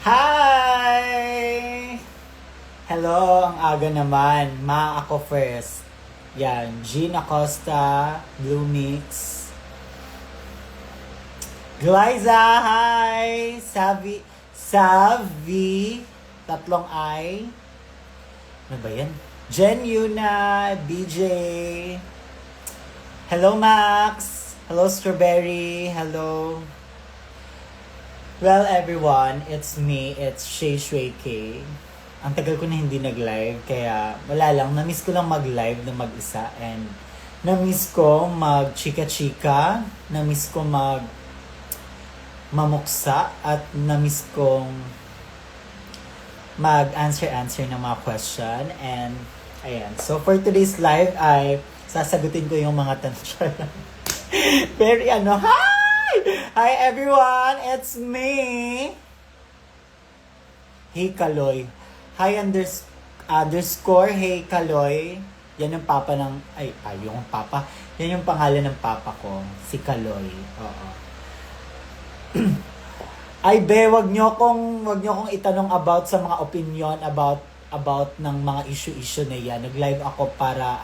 Hi! Hello, ang aga naman. Ako first. Yan, Jean Acosta, Blue Mix. Glyza, hi! Savi, tatlong I. Ano ba yan? Jen Yuna, BJ. Hello, Max. Hello, Strawberry. Hello. Well, everyone, it's me. It's Shay Shui K. Ang tagal ko na hindi nag-live, kaya wala lang. Na-miss ko lang mag-live na mag-isa. And na-miss ko mag-chika-chika. Na-miss ko mamuksa. At na-miss kong mag-answer ng mga question. And, ayan. So, for today's live, ay sasagutin ko yung mga tanong. Very Hi everyone, it's me. Hey Kaloy. Hi underscore Hey Kaloy. Yan yung papa ng yung papa. Yan yung pangalan ng papa ko, si Kaloy. Oo. Ay be, wag niyo kong itanong about sa mga opinion about ng mga issue na yan. Nag-live ako para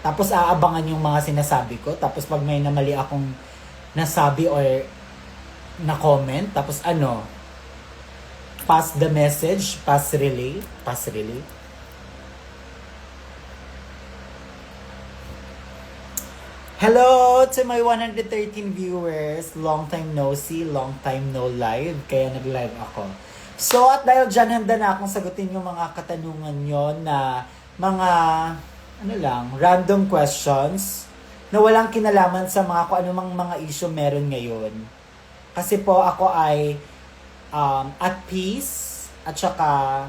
tapos aabangan yung mga sinasabi ko. Tapos pag may namali akong nasabi or na-comment, tapos pass the message, pass relay. Hello to my 113 viewers. Long time no see, long time no live. Kaya nag-live ako. So at dahil dyan, handa na akong sagutin yung mga katanungan nyo na mga random questions na walang kinalaman sa mga kung anumang mga issue meron ngayon. Kasi po ako ay at peace at saka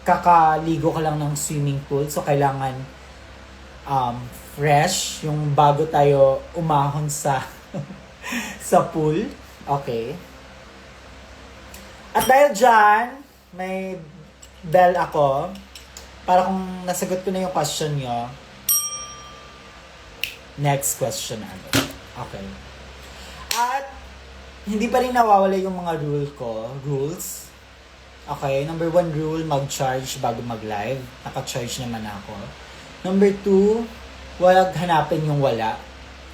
kakaligo ko lang ng swimming pool. So kailangan fresh yung bago tayo umahon sa sa pool. Okay. At dahil dyan, may bell ako. Para kung nasagot ko na yung question nyo, next question agad. Okay. At hindi pa rin nawawala yung mga rules. Okay, number 1 rule, mag-charge bago mag-live. Naka-charge naman ako. Number 2, huwag hanapin yung wala.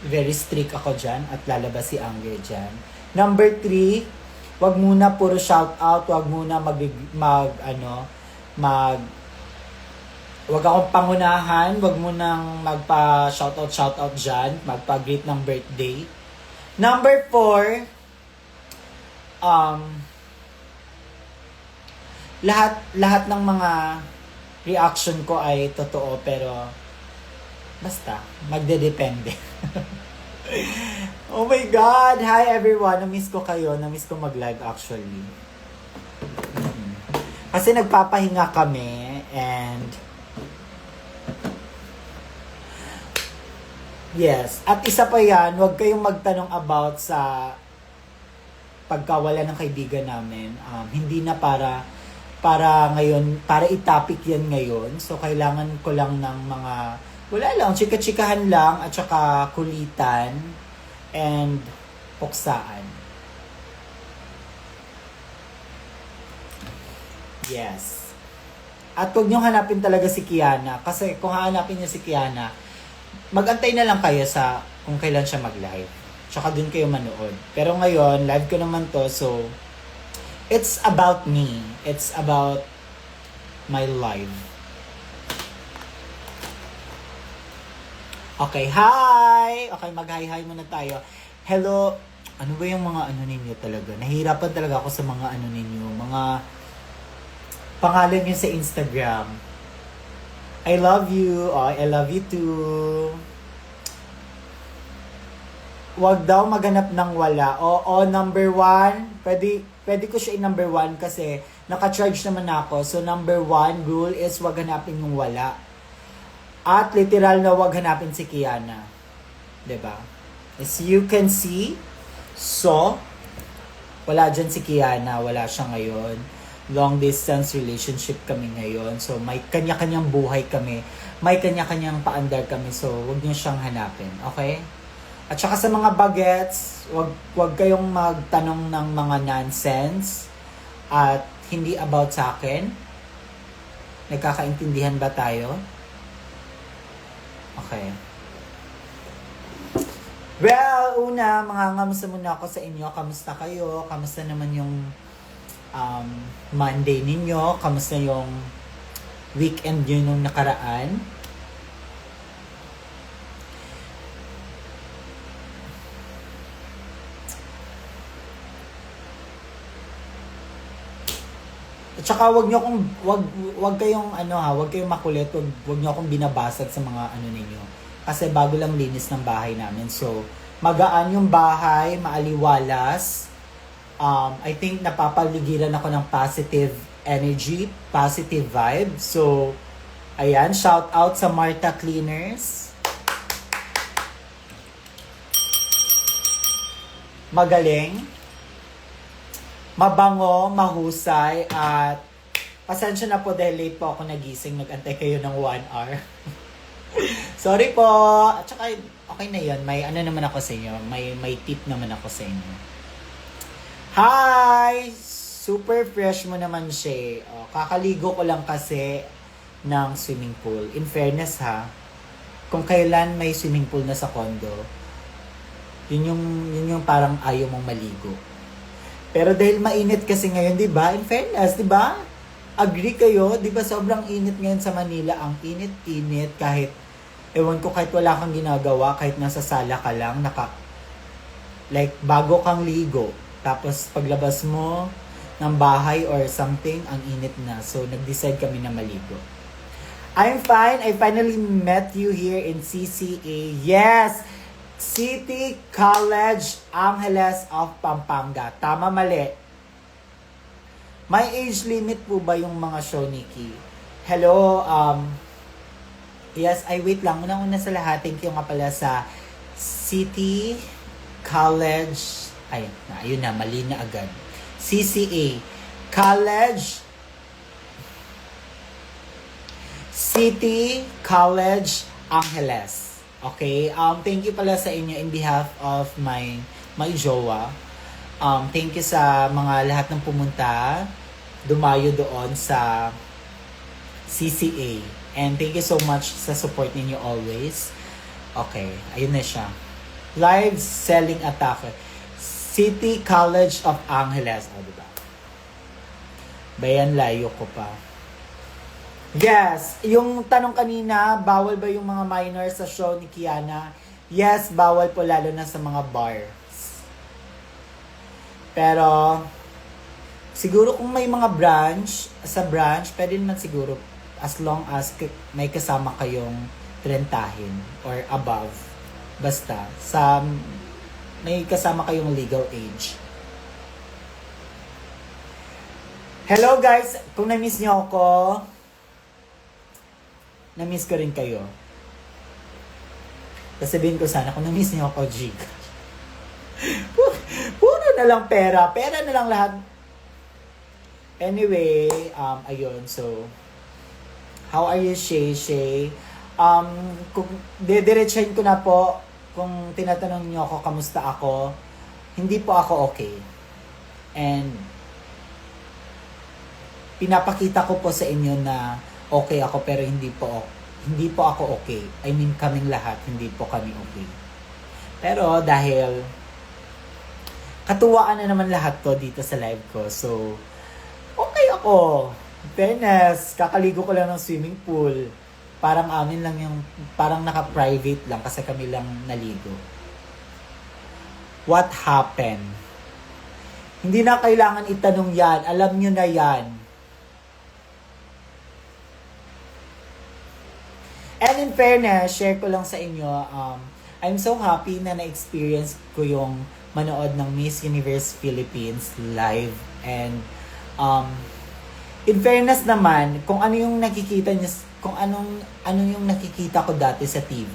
Very strict ako dyan at lalabas si Anger dyan. Number 3, huwag muna puro shoutout, huwag muna huwag akong pangunahan, huwag mo nang magpa-shoutout dyan, magpa-greet ng birthday. Number 4, lahat ng mga reaction ko ay totoo, pero basta, magdedepende. Oh my God! Hi everyone! Na-miss ko kayo. Na-miss ko mag-live actually. Kasi nagpapahinga kami and yes. At isa pa yan, huwag kayong magtanong about sa pagkawala ng kaibigan namin. Hindi na para ngayon, para i-topic yan ngayon. So, kailangan ko lang ng mga, wala lang, chika-chikahan lang at saka kulitan and puksaan. Yes. At huwag niyong hanapin talaga si Kiana. Kasi kung hahanapin niyo si Kiana, mag-antay na lang kayo sa kung kailan siya mag-live. Tsaka dun kayo manood. Pero ngayon, live ko naman to, so it's about me. It's about my life. Okay, hi! Okay, mag-hi-hi muna tayo. Hello! Ano ba yung mga ninyo talaga? Nahihirapan talaga ako sa mga ninyo. Mga pangalan nyo sa Instagram. I love you. Oh, I love you too. Huwag daw maghanap ng wala. Oo, number 1. Pwede ko siya number 1 kasi naka-charge naman ako. So, number 1 rule is huwag hanapin yung wala. At literal na huwag hanapin si Kiana. Diba? As you can see, so, wala dyan si Kiana. Wala siya ngayon. Long distance relationship kami ngayon. So, may kanya-kanyang buhay kami. May kanya-kanyang paandar kami. So, huwag niyo siyang hanapin. Okay? At saka sa mga bagets, wag kayong magtanong ng mga nonsense at hindi about sa akin. Nagkakaintindihan ba tayo? Okay. Well, una, mangangamusta muna ako sa inyo. Kamusta kayo? Kamusta naman yung Monday ninyo? Kamusta yung weekend yun nung nakaraan? At saka wag kayong wag kayong makulit, wag niyo akong binabasag sa mga ninyo. Kasi bago lang linis ng bahay namin. So, magaan yung bahay, maaliwalas. I think napapaligiran ako ng positive energy, positive vibe. So, ayan, shout out sa Marta Cleaners. Magaling. Mabango, mahusay, at pasensya na po dahil late po ako nagising. Nag-antay kayo ng 1 hour. Sorry po. At saka, okay na yun. May naman ako sa inyo. May tip naman ako sa inyo. Hi! Super fresh mo naman siya. Kakaligo ko lang kasi ng swimming pool. In fairness ha, kung kailan may swimming pool na sa condo, yun yung parang ayaw mong maligo. Pero dahil mainit kasi ngayon, 'di ba? In fairness, 'di ba? Agree kayo, 'di ba? Sobrang init ngayon sa Manila. Ang init-init kahit kahit wala kang ginagawa, kahit nasa sala ka lang, bago kang ligo. Tapos paglabas mo ng bahay or something, ang init na. So nag-decide kami na maligo. I'm fine. I finally met you here in CCA. Yes! City College Angeles of Pampanga. Tama, mali. May age limit po ba yung mga show, Nikki? Hello, yes, wait lang. Unang-una sa lahat, thank you nga pala sa City College. Ayun na, mali na agad. CCA. College. City College Angeles. Okay, thank you pala sa inyo in behalf of my jowa. Thank you sa mga lahat ng pumunta, dumayo doon sa CCA. And thank you so much sa support ninyo always. Okay, ayun na siya. Live selling attack. City College of Angeles. Diba? Bayan, layo ko pa. Yes, yung tanong kanina, bawal ba yung mga minors sa show ni Kiana? Yes, bawal po lalo na sa mga bars. Pero, siguro kung may mga branch, pwede naman siguro as long as may kasama kayong 30 or above. Basta, may kasama kayong legal age. Hello guys, kung na-miss niyo ako, na-miss ko rin kayo. Sasabihin ko sana, kung na-miss niyo ako, Jig. Puro na lang pera. Pera na lang lahat. Anyway, ayun. So, how are you, Shay? Kung didiretsahin ko na po, kung tinatanong niyo ako, kamusta ako, hindi po ako okay. And, pinapakita ko po sa inyo na okay ako pero hindi po ako okay. I mean, kaming lahat, hindi po kami okay. Pero dahil katuwaan na naman lahat to dito sa live ko. So, okay ako. Fairness, kakaligo ko lang ng swimming pool. Parang amin lang parang naka-private lang kasi kami lang naligo. What happened? Hindi na kailangan itanong yan. Alam nyo na yan. And in fairness, share ko lang sa inyo, I'm so happy na na-experience ko yung manood ng Miss Universe Philippines live. And in fairness naman, kung ano yung nakikita niyo, kung anong yung nakikita ko dati sa TV,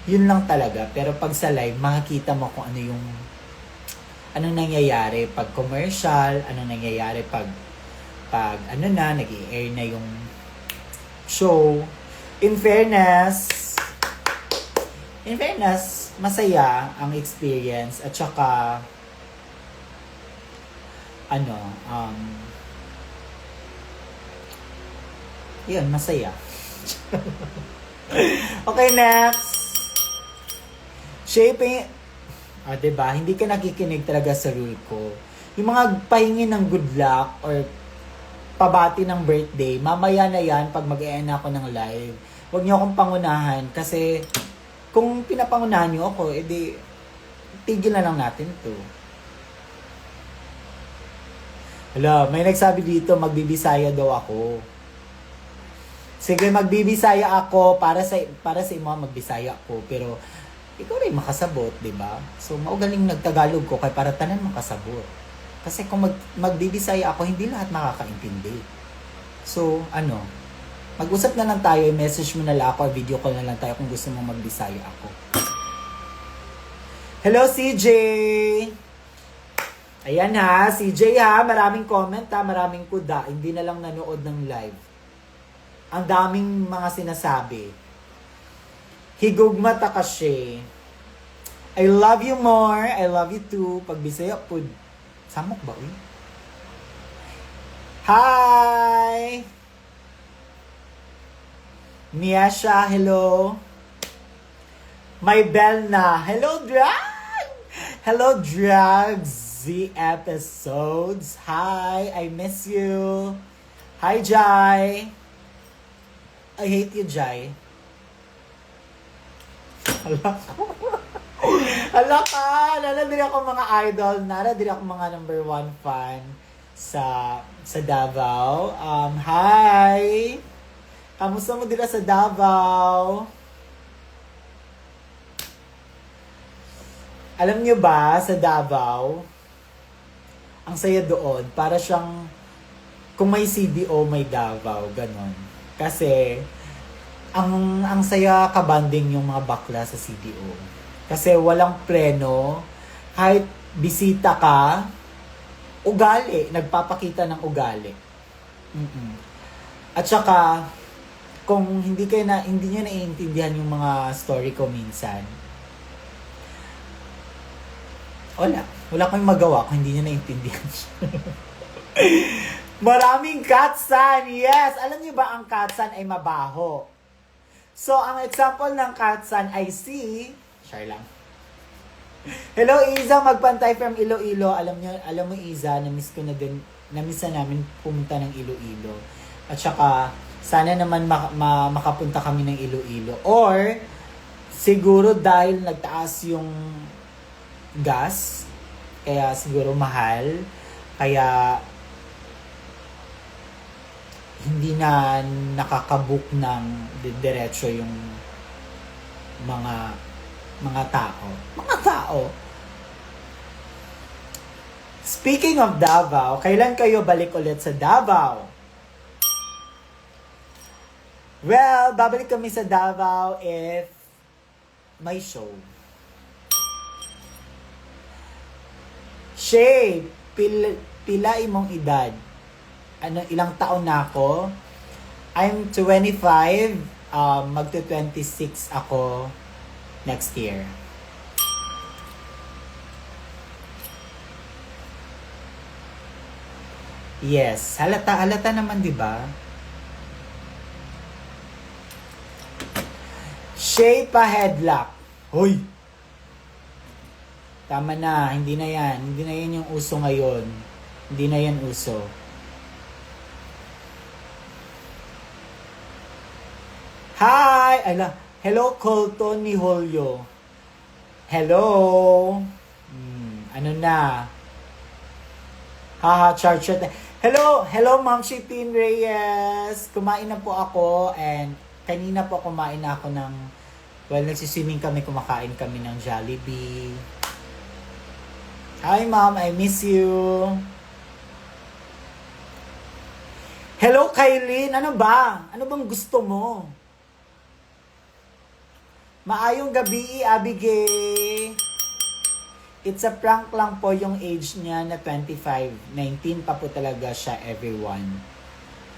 yun lang talaga. Pero pag sa live, makikita mo kung anong nangyayari pag commercial, anong nangyayari pag nag-i-air na yung show. In fairness, masaya ang experience at saka ano, yun, masaya. Okay, next. Shaping, diba? Hindi ka nakikinig talaga sa rule ko. Yung mga pahingi ng good luck or pabati ng birthday, mamaya na yan pag mag-e-end ako ng live. Huwag niyo akong pangunahan kasi kung pinapangunahan niyo ako, edi tigil na lang natin to. Hala, may nagsabi dito, magbibisaya daw ako. Sige, magbibisaya ako para sa imo magbisaya ako, pero ikaw rin makasabot, 'di ba? So maugaling nagtagalog ko kay para tanan makasabot. Kasi kung magbibisaya ako, hindi lahat makakaintindi. So, mag-usap na lang tayo, message mo na lang ako, video call na lang tayo kung gusto mong magbisaya ako. Hello, CJ! Ayan ha, CJ ha, maraming comment ha, maraming kuda, hindi na lang nanood ng live. Ang daming mga sinasabi. Higugma ta kasi. I love you more, I love you too. Pagbisaya po, samok ba uy? Hi! Miasha, hello. My bell na. Hello, Drag! Hello, Drags! The episodes. Hi, I miss you. Hi, Jai. I hate you, Jai. Hala ka! Nala din ako mga idol. Nala din ako mga number 1 fan sa Davao. Hi! Kamusta mo dila sa Davao? Alam niyo ba, sa Davao, ang saya doon, para siyang kung may CDO, may Davao, ganon. Kasi, ang saya kabanding yung mga bakla sa CDO. Kasi walang preno, kahit bisita ka, ugali, nagpapakita ng ugali. At saka, kung hindi niyo naiintindihan yung mga story ko minsan, wala kang magawa kung hindi niyo naiintindihan. Maraming katsan, yes! Alam niyo ba ang katsan ay mabaho? So, ang example ng katsan ay share lang. Hello, Iza, magpantay from Iloilo. Alam mo, Iza, namiss na namin pumunta ng Iloilo. At saka, sana naman makapunta kami ng Iloilo. Or, siguro dahil nagtaas yung gas, kaya siguro mahal, kaya hindi na nakakabook ng diretso yung mga tao. Speaking of Davao, kailan kayo balik ulit sa Davao? Well, babalik kami sa Davao if may show. Shay, pila imong edad? Ilang taon na ako? I'm 25, magto-26 ako next year. Yes, halata naman, 'di ba? Shay pa headlock. Hoy. Tama na, hindi na yan yung uso ngayon. Hindi na yan uso. Hi! Hello, Colton ni Holyo. Hello! Ano na? Haha, charge. Hello, Ma'am Shitin Reyes. Kumain na po ako and kanina po kumain na ako ng, nagsiswimming kami, kumakain kami ng Jollibee. Hi, Ma'am. I miss you. Hello, Kailin. Ano ba? Ano bang gusto mo? Maayong gabi, Abigail. It's a prank lang po yung age niya na 25. 19 pa po talaga siya, everyone.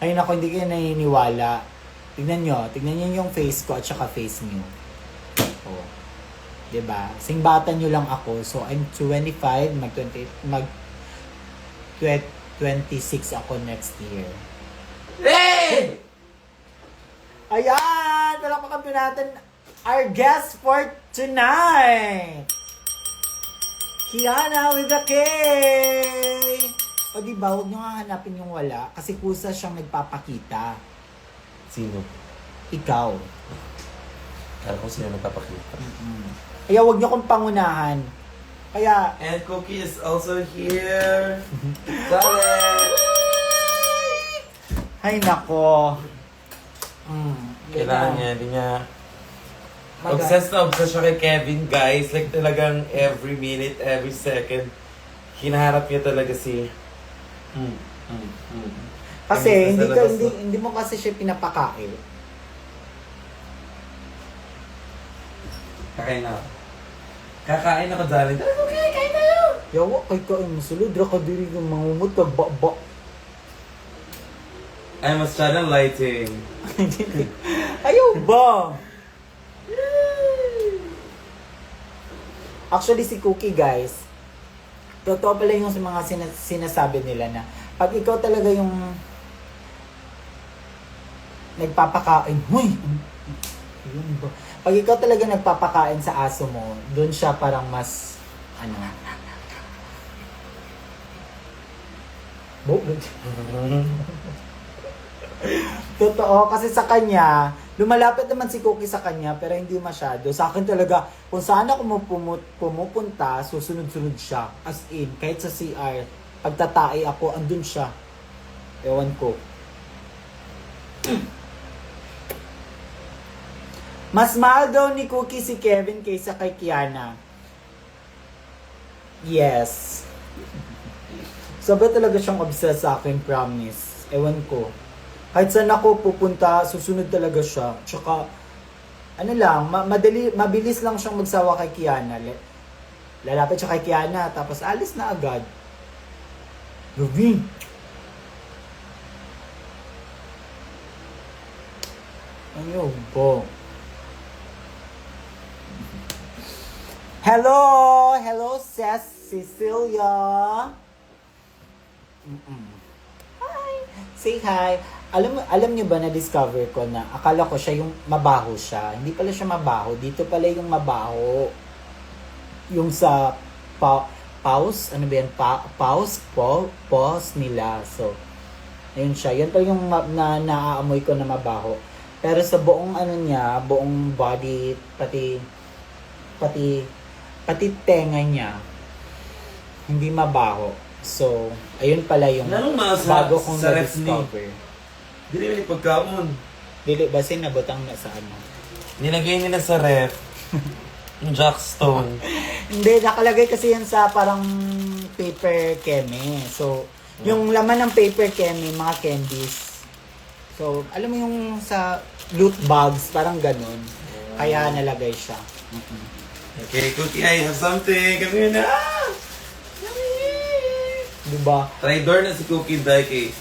Ayun ako, hindi kayo naniniwala. Tignan nyo yung face ko at saka face niyo. Oh. 'Diba? Singbata nyo lang ako. So, I'm 25, mag 26 ako next year. Hey! Ayan! Palakpakan po natin our guest for tonight! Kiana with the K! O diba, huwag nyo nga hanapin yung wala kasi kusa siyang nagpapakita. Sino? Ikaw. Kala ko sino nagpapakita. Kaya huwag nyo kong pangunahan. Kaya, And Cookie is also here. Salad! ay nako. Kailangan niya, hindi niya... Obsessed na obsessed siya kay Kevin, guys. Like talagang every minute, every second, hinaharap niya talaga si... Kasi Kami sa labas hindi mo kasi siya pinapakain. Kakain na ako. Kakain ako, darling. Okay, kain tayo! Yawa kay kain mo sulod ra ka diri ng mangumot kag ba. I must try ng lighting. Ayaw ba? Actually si Cookie guys, totoo pala yung sa mga sinasabi nila na pag ikaw talaga yung nagpapakain, huy! Yun ba? Pag ikaw talaga nagpapakain sa aso mo, doon siya parang mas, Totoo, kasi sa kanya, lumalapit naman si Cookie sa kanya, pero hindi masyado. Sa akin talaga, kung saan ako pumupunta, susunod-sunod siya. As in, kahit sa CR, pagtatae ako, andun siya. Ewan ko. Mas mahal daw ni Cookie si Kevin kaysa kay Kiana. Yes. Sabi talaga siyang obsessed sa akin, promise. Ewan ko. Kahit saan ako pupunta, susunod talaga siya. Tsaka, mabilis lang siyang magsawa kay Kiana. Lalapit siya kay Kiana, tapos alis na agad. Gabi. Ano po? Hello, Cecilia. Hi. Say hi. Alam niyo ba na discover ko na akala ko siya yung mabaho siya. Hindi pala siya mabaho. Dito pala yung mabaho. Yung sa pause, ano ba yan? Pause nila. So, ayun siya. Yan pala yung naaamoy ko na mabaho. Pero sa buong niya, buong body, pati tenga niya, hindi mabaho. So, ayun pala yung bago kong na-discover. Dili mo yung pagkaon. Dili ba sinabotang na sa ano? Nilagay nila sa ref. Yung Jackstone. Hindi, nakalagay kasi yan sa parang paper keme. So, yung laman ng paper keme, mga candies. So, alam mo yung sa loot bags, parang ganun. Kaya nalagay siya. Okay, Cookie, I have something. Come here na. Diba? Traidor na si Cookie dahil kay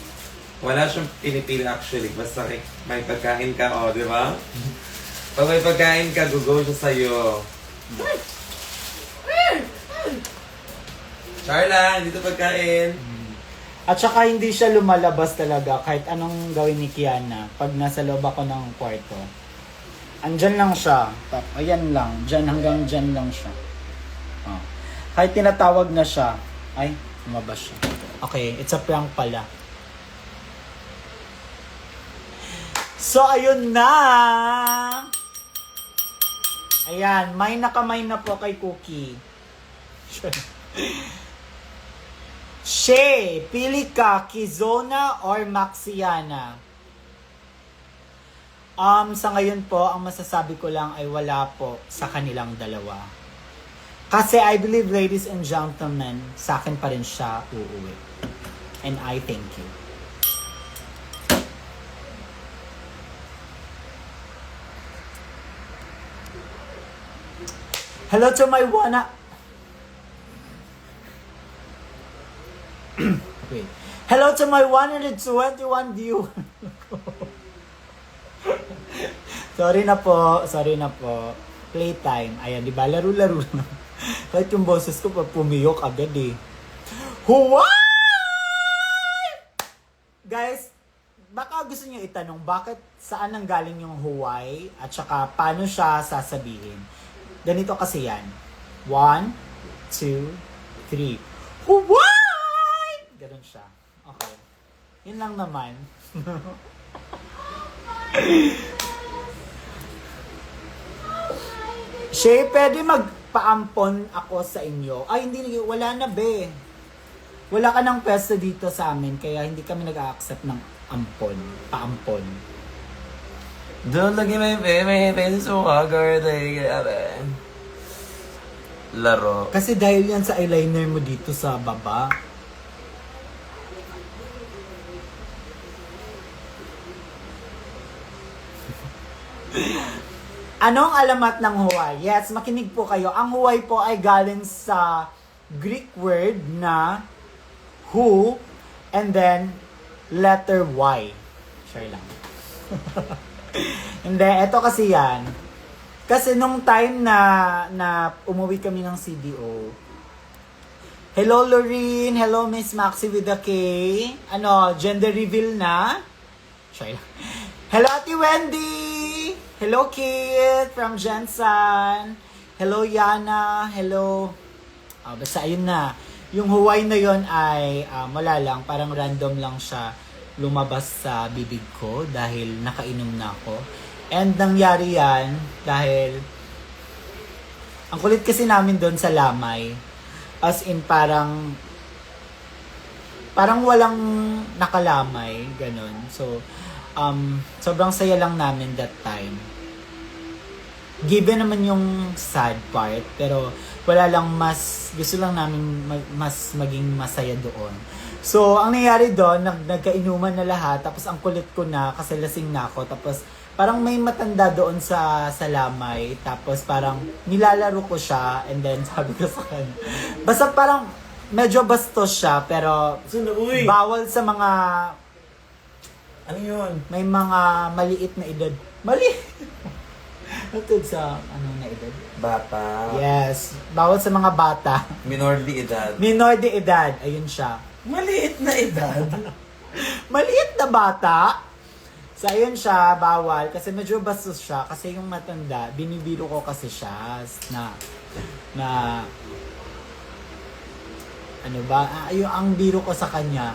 wala siyang pinipili actually. Basta may pagkain ka, di ba? Pag may pagkain ka, gugo siya sa'yo. Charla, dito pagkain. At saka hindi siya lumalabas talaga kahit anong gawin ni Kiana pag nasa loob ako ng kwarto. Andyan lang siya. Ayan lang. Dyan, hanggang dyan lang siya. Oh. Kahit tinatawag na siya, ay, lumabas siya. Okay, it's a prank pala. So, ayun na! Ayan, may nakamay na po kay Cookie. Shay, pili ka, Kizona or Maxiana? Sa ngayon po, ang masasabi ko lang ay wala po sa kanilang dalawa. Kasi I believe, ladies and gentlemen, sa akin pa rin siya uuwi. And I thank you. Hello to my Wait. Hello to my 121 viewers. Sorry na po. Playtime. Ayan, di ba? Laro-laro lang. Kahit yung boses ko pa pumiyok agad eh. Huwag! Guys, baka gusto niyo itanong bakit saan nanggaling yung huway at saka paano siya sasabihin. Ganito kasi yan. 1, 2, 3. Huway! Ganun siya. Okay. Yun lang naman. Shay, pwede magpaampon ako sa inyo. Ay, hindi, wala na be. Wala ka ng pwesto dito sa amin, kaya hindi kami nag-a-accept ng ampon, paampon. Don't look at my face so haggard. Laro. Kasi dahil yan sa eyeliner mo dito sa baba. Anong alamat ng huway? Yes, makinig po kayo. Ang huway po ay galing sa Greek word na who and then letter Y. Share lang. Hindi, eto kasi yan. Kasi nung time na umuwi kami ng CDO, hello Lorene, hello Miss Maxi with a K. Ano, gender reveal na? Share lang. Hello Ate Wendy! Hello Kit from Jensen. Hello Yana. Hello. Basta ayun na. Yung huway na yon ay wala lang. Parang random lang siya lumabas sa bibig ko dahil nakainom na ako. And nangyari yan dahil ang kulit kasi namin doon sa Lamay. As in parang walang nakalamay. Ganon. So, sobrang saya lang namin that time. Given naman yung sad part, pero wala lang gusto lang namin mas maging masaya doon. So, ang nangyari doon, nagkainuman na lahat, tapos ang kulit ko na, kasi lasing na ako, tapos parang may matanda doon sa Lamay, tapos parang nilalaro ko siya, and then sabi ko sa kanya, basta parang medyo bastos siya, pero bawal sa mga Ano yun? may mga maliit na edad. Natod sa na edad? Bata. Yes. Bawal sa mga bata. Minor de edad. Minor de edad. Ayun siya. Maliit na edad. Maliit na bata. So, ayun siya. Bawal. Kasi medyo bastos siya. Kasi yung matanda, binibiro ko kasi siya na ano ba? Yung ang biro ko sa kanya,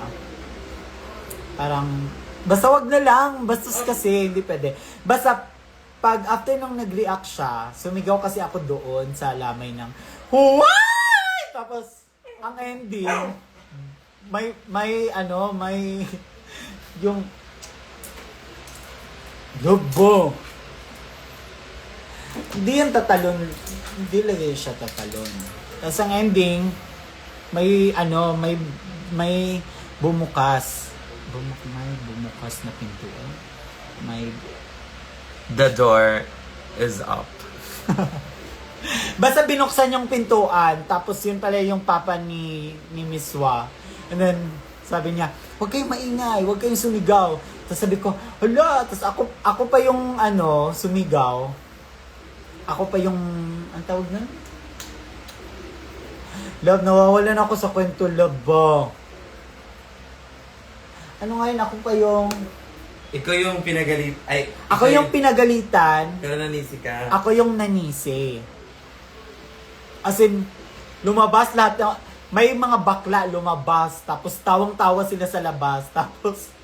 parang basta wag na lang. Bastos kasi, hindi pwede. Basta, pag after nung nag-react siya, sumigaw kasi ako doon sa Lamay ng huway! Tapos, ang ending, may yung lobo. Hindi yan tatalon. Hindi lagi siya tatalon. Tapos ang ending, may bumukas. May bumukas na pintuan. The door is up. Basta binuksan yung pintuan, tapos yun pala yung papa ni Miss Wa. And then, sabi niya, huwag kayong maingay, huwag kayong sumigaw. Tapos sabi ko, hala, tapos ako pa yung sumigaw. Ako pa yung, ang tawag na? Love, nawawalan ako sa kwento, love ba? Ano ngayon, ako pa yung... Ikaw yung pinagalit... Ako yung pinagalitan. Pero nanisi ka. Ako yung nanisi. As in, lumabas lahat ng... May mga bakla lumabas, tapos tawang-tawa sila sa labas, tapos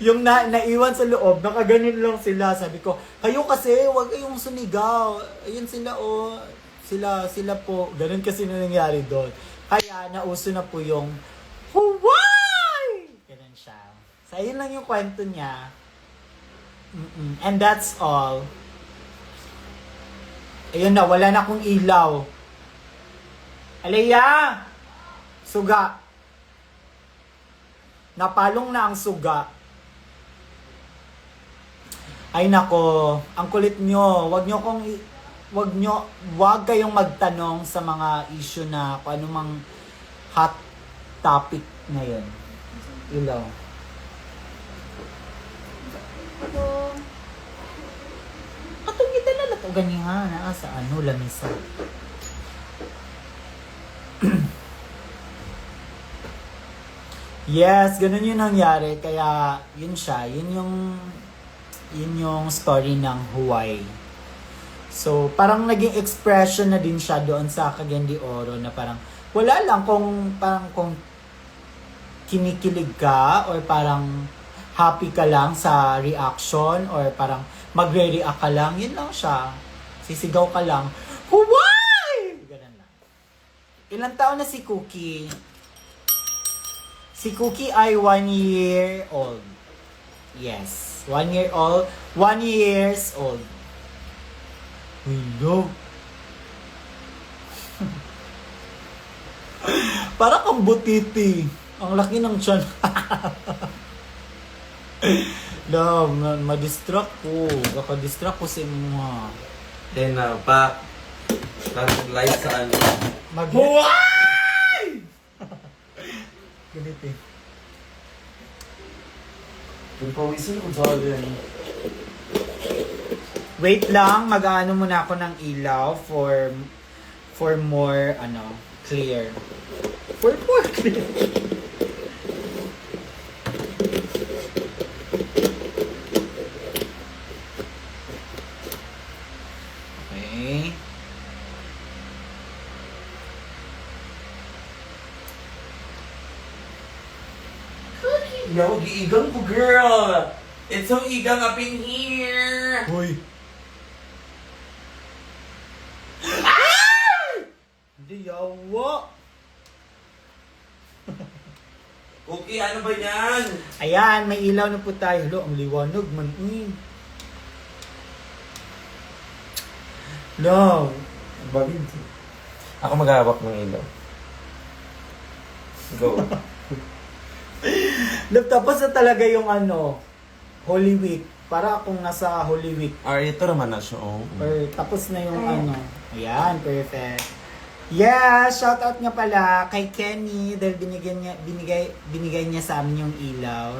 yung naiwan sa loob, nakaganon lang sila. Sabi ko, kayo kasi, wag kayong sunigaw. Ayun sila, oh. Sila po. Ganon kasi na nangyari doon. Kaya, nauso na po yung huway! Ganon siya. So, ayun lang yung kwento niya. And that's all. Ayun na, wala na akong ilaw. Alea! Suga. Napalong na ang suga. Ay nako, ang kulit nyo. Wag kayong magtanong sa mga issue na kung anumang hot topic ngayon. Ilaw. Atong kita na o ganihan, sa ano, lamisa. Yes, ganun yung nangyari. Kaya, yun siya. Yun yung story ng Hawaii. So, parang naging expression na din siya doon sa Cagayan de Oro na parang, wala lang kung kinikilig ka or parang happy ka lang sa reaction or parang magre-react ka lang, yun lang siya. Sisigaw ka lang, Hawaii! Ganun lang. Ilang taon na si Cookie? Si Cookie ay 1 year old. Yes. 1 year old. 1 years old. Hello. Para kang butiti. Ang laki ng tiyan. Love, ma-distract ko. Kaka-distract ko sa mga. Then, live sa ano. Hawaii! Ganit eh. Pagpawisan ko sa alin. Wait lang, mag-ano muna ako ng ilaw for more clear. For more clear. Okay. Yo, giigang ko, girl! It's so igang up in here! Hoy. Hindi yawa. Okay, ano ba yan? Ayan, may ilaw na po tayo. Hello, ang liwanag man. No. Bakit? Ako maghahawak ng ilaw. Go. Tapos na talaga yung Holy Week. Para akong nasa Holy Week. Ito naman na siya, oh. Or tapos na yung Ayan, perfect. Yeah, shoutout nga pala kay Kenny dahil binigay niya sa amin yung ilaw.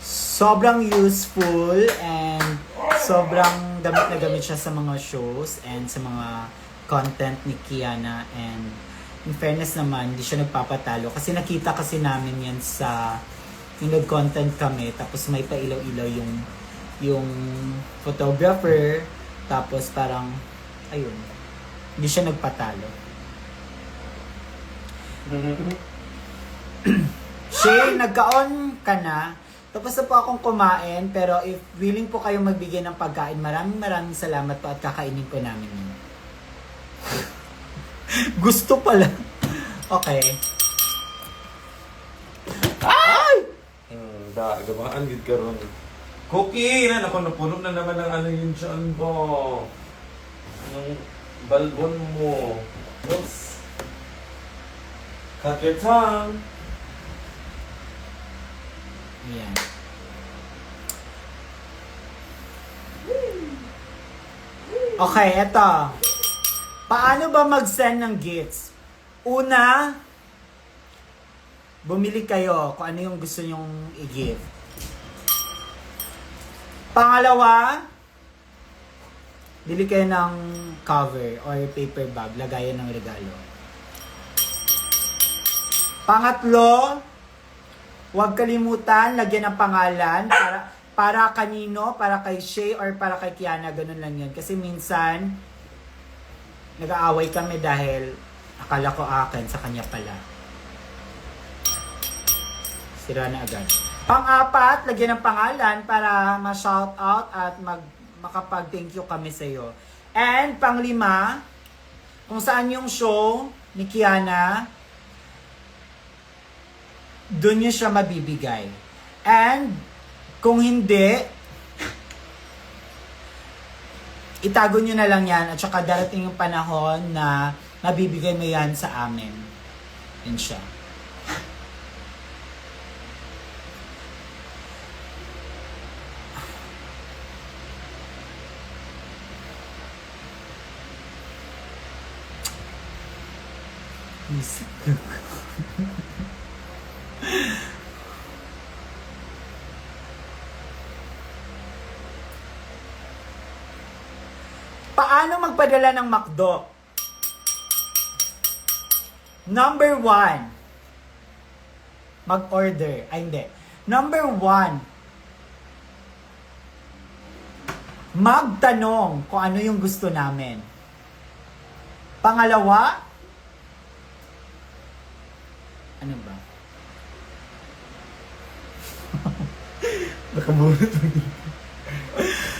Sobrang useful and sobrang gamit na gamit siya sa mga shows and sa mga content ni Kiana, and in fairness naman, hindi siya nagpapatalo kasi nakita kasi namin yan sa yung nag-content kami, tapos may pailaw-ilaw yung photographer, tapos parang ayun, hindi siya nagpatalo. Shay, nagka-on ka na. Tapos na po akong kumain, pero if willing po kayong magbigay ng pagkain, maraming salamat po at kakainin po namin yun. Gusto pala. Okay. Ay! Gabaan gid karon. Cookie, napuno na naman ng yung tiyan mo. Yung balbon mo. Oops. Cut your tongue. Ayan. Okay, eto. Paano ba mag-send ng gifts? Una, bumili kayo kung ano yung gusto nyong i-give. Pangalawa, bili kayo ng cover or paper bag, lagayan ng regalo. Pangatlo, huwag kalimutan, lagyan ng pangalan para kanino, para kay Shay or para kay Kiana, ganun lang yun. Kasi minsan, nag-aaway kami dahil akala ko akin, sa kanya pala. Sira na agad. Pang-apat, lagyan ng pangalan para ma-shout out at makapag-thank you kami sa iyo. And pang-lima, kung saan yung show ni Kiana, doon niyo siya mabibigay. And kung hindi, itago nyo na lang yan at saka darating yung panahon na mabibigay mo yan sa amin. Yan siya. Paano magpadala ng McDo? Number 1, mag-order. Ay, hindi. Number 1, magtanong kung ano yung gusto namin. Pangalawa, ano ba? Nakabunot mo dito.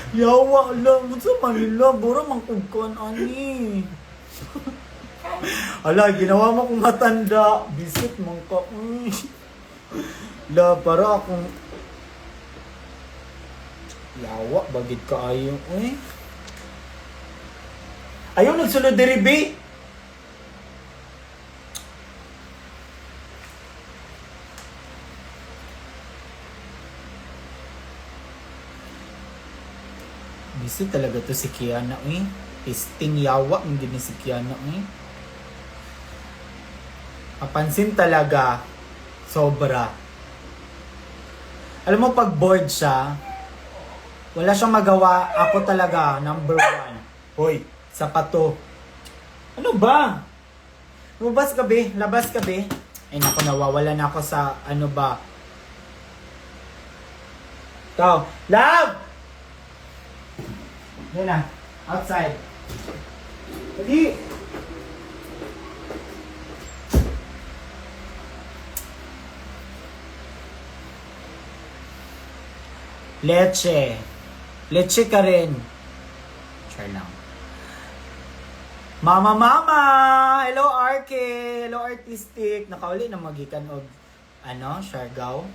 Yawa lang. Sa Manila, bura mangkugkon, ani. Ala, ginawa mo kong matanda. Bisit mong ka. La, para akong... Yawa, bagid ka ayaw. Ayaw, nagsunod diri, B. Bisit talaga to si Kiana, Testing yawa, hindi ni si Kiana, Kapansin talaga, sobra. Alam mo, pag bored siya, wala siyang magawa, ako talaga, number 1. Hoy, sapato. Ano ba? Lumabas ka, be? Labas ka, be? Ay, naku, nawawala na ako sa, ano ba? Ikaw, love! Yan na, outside. Dali! Leche. Leche ka rin. Try lang. Mama! Hello, RK! Hello, Artistic! Nakauli na magikan og Siargao.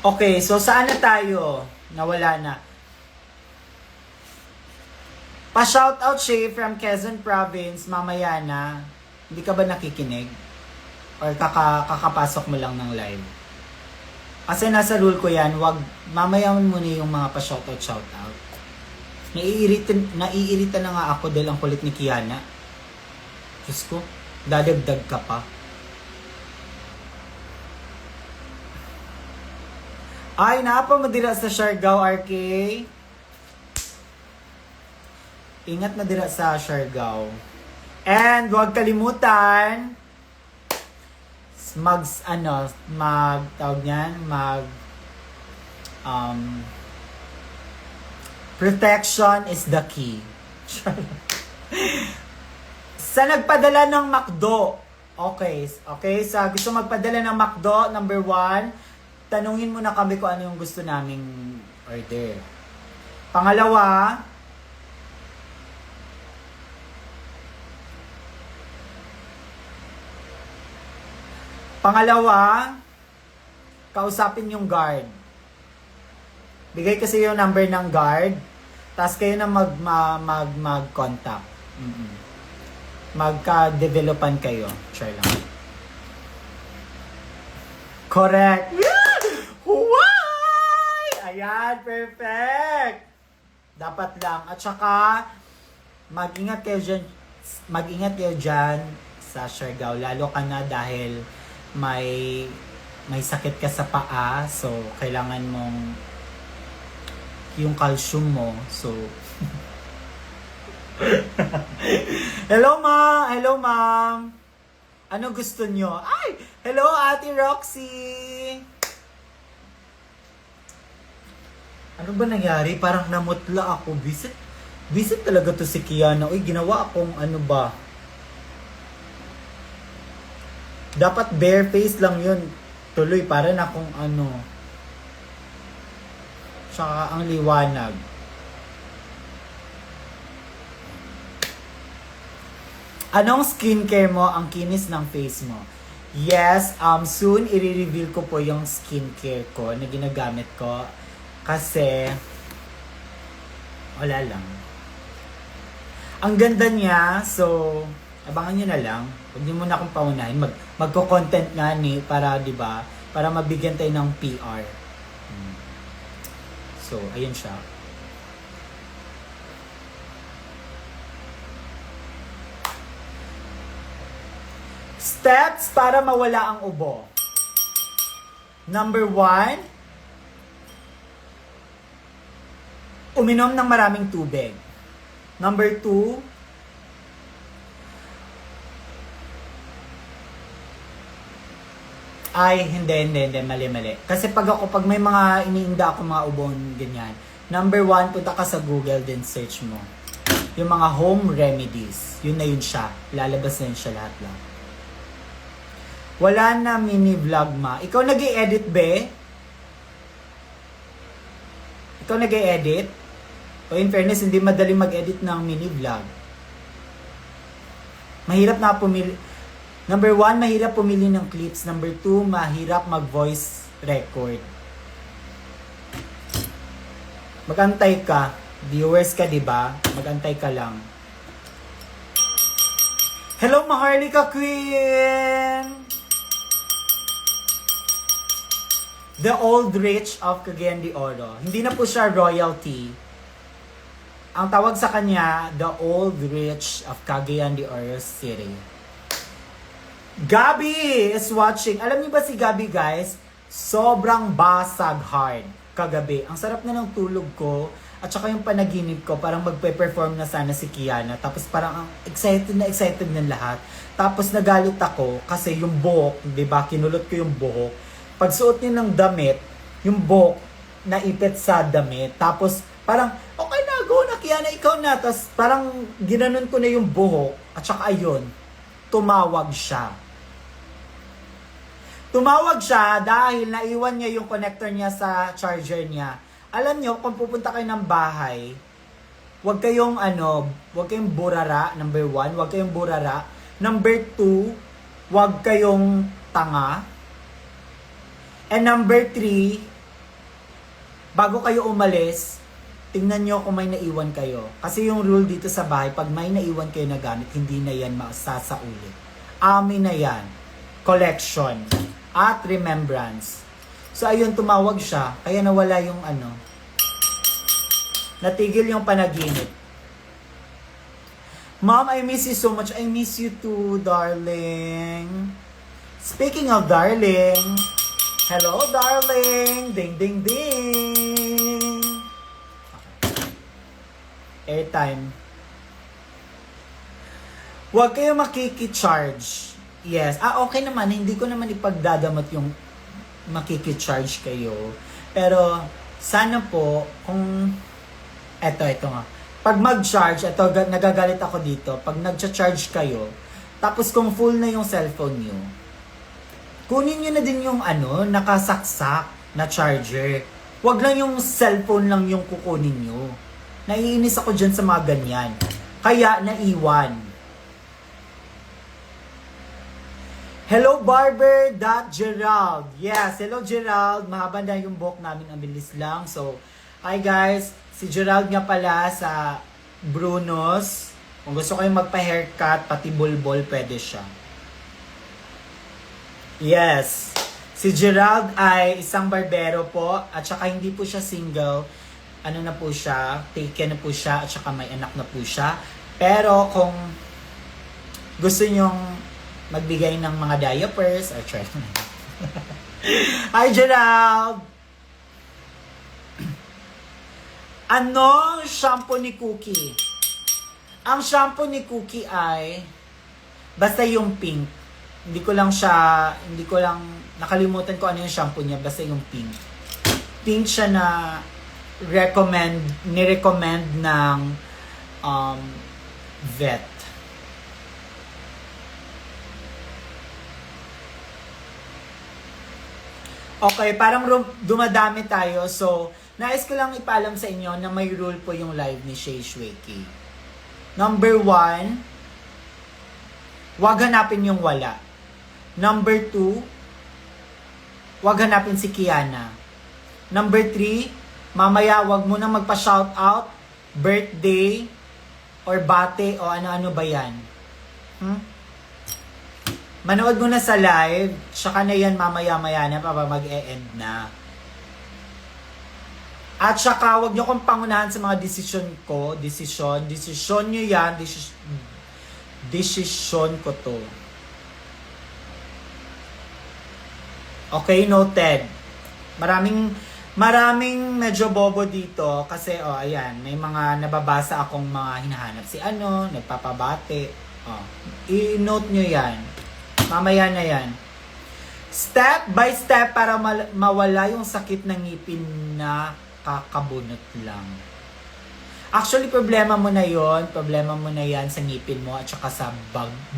Okay, so saan na tayo? Nawala na. Pa-shoutout siya from Quezon Province, mamaya na. Hindi ka ba nakikinig? Or kakapasok mo lang ng live? Kasi nasa rule ko yan, mamaya mo muna yung mga pa-shoutout. Naiirita na nga ako dahil ang kulit ni Kiana. Diyos ko, dadagdag ka pa. Ay, napamadira sa Siargao, RK. Ingat madira sa Siargao. And huwag kalimutan protection is the key. Sa nagpadala ng McDo. Okay, sa gusto magpadala ng McDo, number 1, tanungin mo na kami kung ano yung gusto naming order. Pangalawa, kausapin yung guard. Bigay kasi yung number ng guard, tapos kayo na mag-contact. Magka-developan kayo. Try lang. Correct. Why? Ayan, perfect. Dapat lang. At saka, mag-ingat kayo dyan sa Siargao. Lalo ka na dahil may sakit ka sa paa, so kailangan mong yung calcium mo, so hello ma'am, ano gusto nyo? Ay, hello Ate Roxy, ano ba nangyari? Parang namutla ako. Visit talaga to si Kiana. Uy, ginawa akong ano ba, dapat bare face lang yun. Tuloy, para na kung ano. Tsaka ang liwanag. Anong skincare mo ang kinis ng face mo? Yes, soon i-reveal ko po yung skincare ko na ginagamit ko. Kasi, wala lang. Ang ganda niya, so abangan nyo na lang. Huwag nyo muna akong paunahin. Magko-content nga ni para, di ba, para mabigyan tayo ng PR. So, ayun siya. Steps para mawala ang ubo. Number 1, uminom ng maraming tubig. Number 2, hindi, mali. Kasi pag may mga iniinda ako mga ubon, ganyan. Number 1, punta ka sa Google, then search mo. Yung mga home remedies. Yun na yun siya. Lalabas na yun siya lahat lang. Wala na mini vlog ma. Ikaw nag-i-edit be? Ikaw nag-i-edit? O in fairness, hindi madaling mag-edit ng mini vlog. Mahirap na pumili. Number 1, mahirap pumili ng clips. Number 2, mahirap mag-voice record. Magantay ka. Viewers ka, di ba? Magantay ka lang. Hello, Maharlika Queen! The Old Rich of Cagayan de Oro. Hindi na po siya royalty. Ang tawag sa kanya, The Old Rich of Cagayan de Oro City. Gabi is watching. Alam niyo ba si Gabi, guys? Sobrang basag hard kagabi. Ang sarap na ng tulog ko. At saka yung panaginip ko, parang magpe-perform na sana si Kiana. Tapos parang excited ng lahat. Tapos nagalit ako kasi yung buhok, di ba? Kinulot ko yung buhok. Pagsuot niya ng damit, yung buhok naipit sa damit. Tapos parang, okay na, go na Kiana, ikaw na. Tapos parang ginanon ko na yung buhok. At saka ayun, tumawag siya. Tumawag siya dahil naiwan niya yung connector niya sa charger niya. Alam nyo, kung pupunta kayo ng bahay, huwag kayong burara, number 1, huwag kayong burara. Number 2, huwag kayong tanga. And number 3, bago kayo umalis, tingnan nyo kung may naiwan kayo. Kasi yung rule dito sa bahay, pag may naiwan kayo na gamit, hindi na yan masasaulit. Amin na yan. Collection. At remembrance. So ayun, tumawag siya, kaya nawala yung natigil yung panaginip. Mom, I miss you so much. I miss you too, darling. Speaking of darling, hello, darling. Ding, ding, ding. Okay. Airtime. Huwag kayo makikicharge. Yes. Okay naman. Hindi ko naman ipagdadamot yung makikicharge kayo. Pero, sana po, kung ito nga. Pag mag-charge, nagagalit ako dito. Pag nag-charge kayo, tapos kung full na yung cellphone nyo, kunin nyo na din yung nakasaksak na charger. Wag lang yung cellphone lang yung kukunin nyo. Naiinis ako dyan sa mga ganyan. Kaya, naiwan. Hello, Barber.Gerald. Yes, hello, Gerald. Mahaba na yung buhok namin. Ang bilis lang. So, hi guys. Si Gerald nga pala sa Bruno's. Kung gusto kayong magpa-haircut, pati bulbol, pwede siya. Yes. Si Gerald ay isang barbero po. At saka hindi po siya single. Na po siya. Taken na po siya. At saka may anak na po siya. Pero kung gusto nyong magbigay ng mga diapers or try. Hi, Gerald! Anong shampoo ni Cookie? Ang shampoo ni Cookie ay basta yung pink. Hindi ko lang nakalimutan ko ano yung shampoo niya, basta yung pink. Pink siya na ni-recommend ng vet. Okay, parang dumadami tayo. So, nais ko lang ipaalam sa inyo na may rule po yung live ni Shay Shweki. Number 1, wag hanapin yung wala. Number 2, wag hanapin si Kiana. Number 3, mamaya wag mo na magpa-shoutout, birthday, or bate, o ano-ano ba yan. Manood mo na sa live, saka na yan mamaya-maya na para mag-e-end na. At saka, wag nyo kong pangunahan sa mga desisyon ko. Desisyon nyo yan. Desisyon ko to. Okay, noted. Maraming medyo bobo dito kasi ayan, may mga nababasa akong mga hinahanap si nagpapabate. I-note nyo yan. Mamaya na yan. Step by step para mawala yung sakit ng ngipin na kakabunot lang. Actually, problema mo na yon, problema mo na yan sa ngipin mo at saka sa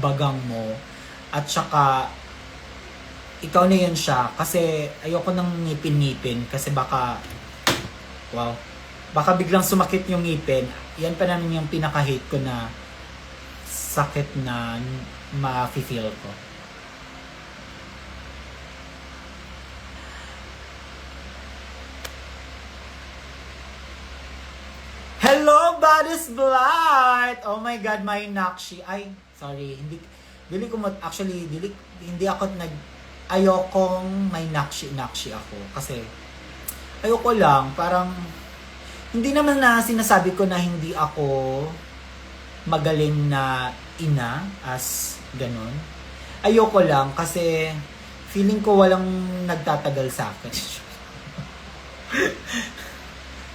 bagang mo at saka ikaw na yun siya kasi ayoko ng ngipin-ngipin kasi baka biglang sumakit yung ngipin. Yan pa naman yung pinaka-hate ko na sakit na ma-feel ko. Hello, Badis Blight! Oh my God, my nakshi. Ay, sorry. Hindi ako ayokong may nakshi ako. Kasi, ayoko lang. Parang, hindi naman na sinasabi ko na hindi ako magaling na ina as ganun. Ayoko lang kasi feeling ko walang nagtatagal sa akin.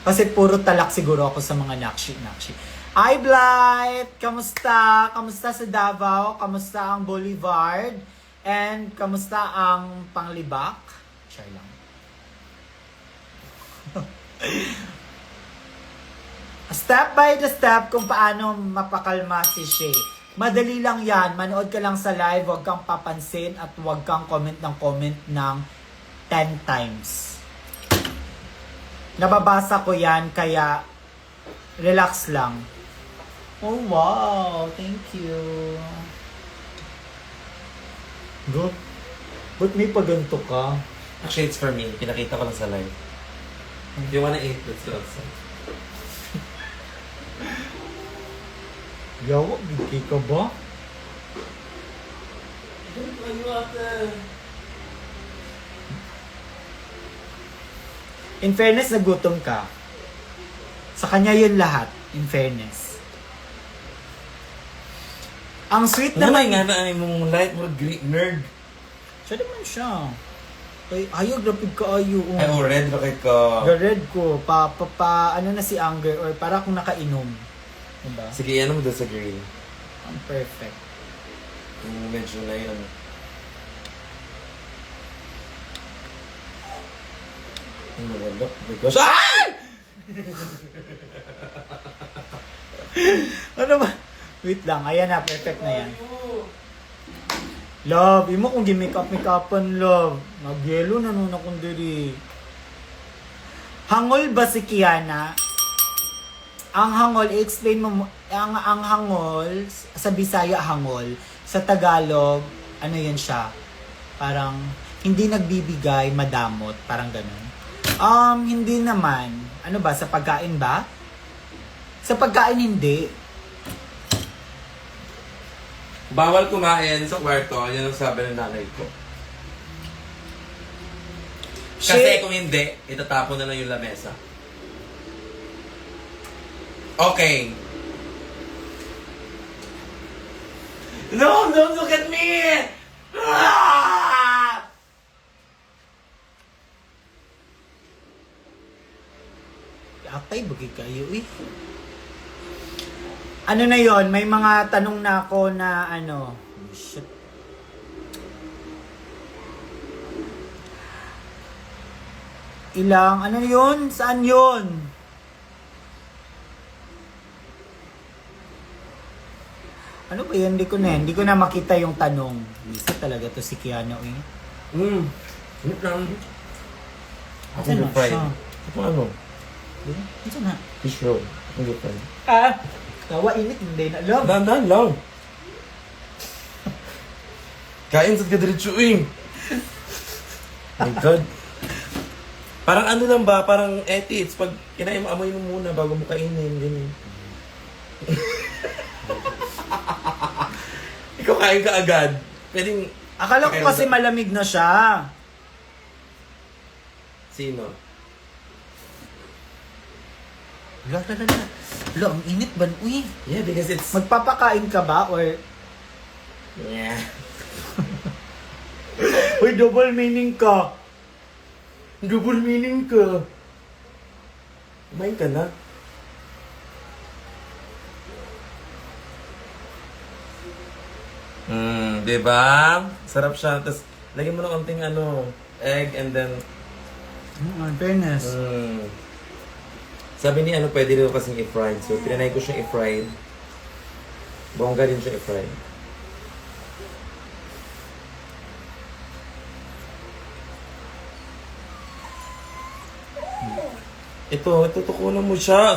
Kasi puro talak siguro ako sa mga nakshi. Hi Blight! Kamusta? Kamusta sa Davao? Kamusta ang Boulevard? And kamusta ang Panglibak? Share lang. Step by the step kung paano mapakalma si Shay. Madali lang yan. Manood ka lang sa live, huwag kang papansin at huwag kang comment ng 10 times. Nababasa ko yan, kaya relax lang. Oh wow, thank you. Good. Ba't may paganto ka? Actually, it's for me. Pinakita ko lang sa live. If you wanna eat, let's go outside. Yawa, bigay ka ba? In fairness, nagutom ka. Sa kanya yun lahat. In fairness. Ang sweet naman. Nga na ay mong light mo Greek nerd. Siya naman siya. Ay, ayog, rapid ka ayo. Ay, red rocket ko. Red ko. Ano na si Anger or para akong nakainom. Diba? Sige, ano mo doon sa grill? Ang perfect. Medyo na yun. Ano ba? Oh my gosh. Ah! Ano ba? Wait lang. Ayan na. Perfect na yan. Love, imo kung gi-make-up-make-upan, love. Nagyelo na nun akong diri. Hangol ba si Kiana? Ang hangol, i-explain mo, ang hangol, sa Bisaya hangol, sa Tagalog, ano yun siya? Parang, hindi nagbibigay, madamot, parang ganun. Hindi naman. Ano ba, sa pagkain ba? Sa pagkain, hindi. Bawal kumain sa kwarto, yan ang sabi ng nanay ko. Kasi kung hindi, itatapon na lang yung lamesa. Okay. No, don't look at me! Ah! Atay, bagay kayo eh. Ano na yon? May mga tanong na ako na ano. Shit. Ilang, ano yun? Saan yun? Ano ba yun? Hindi ko na makita yung tanong. Bisa talaga to si Kiano eh. Ano lang? Saan na siya? Ito ano? Saan na? Fish roll. Hindi pa. Tawa init, hindi na. Love. Dandan lang. Kain sa kadiritsuing. My God. Parang ano lang ba? Parang ethics. Pag kinain mo, amoy mo muna bago mo kainin. Ganyan. Ikaw kain ka agad. Pwedeng... Akala ko kasi malamig na siya. Sino? La, ang init ba? Uy, Yeah, because it's... magpapakain ka ba? Or... Yeah. Uy, double meaning ka. Double meaning ka. Kumain ka na. Diba? Sarap siya. Tapos, lagyan mo ng konting egg and then, In fairness. sabi ni pwede rin kasing i-fried. So, pinanay ko siya i-fried. Bongga rin siya i-fried. Ito, tutukunan mo siya.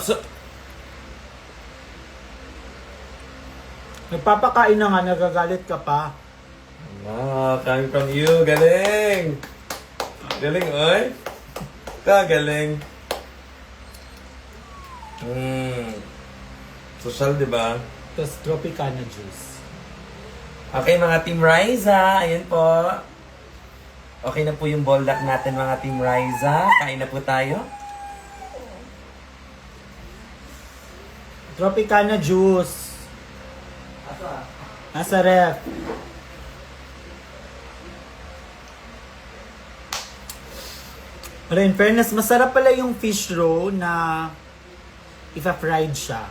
Nagpapakain na nga, nagagalit ka pa. Coming from you. Galing! Galing, oy. Galing. Social, di ba? Tapos Tropicana juice. Okay, mga Team Riza. Ayan po. Okay na po yung boldak natin, mga Team Riza. Kain na po tayo. Tropicana juice. Nasa ref. Pero in fairness, masarap pala yung fish roe na ipa-fried siya.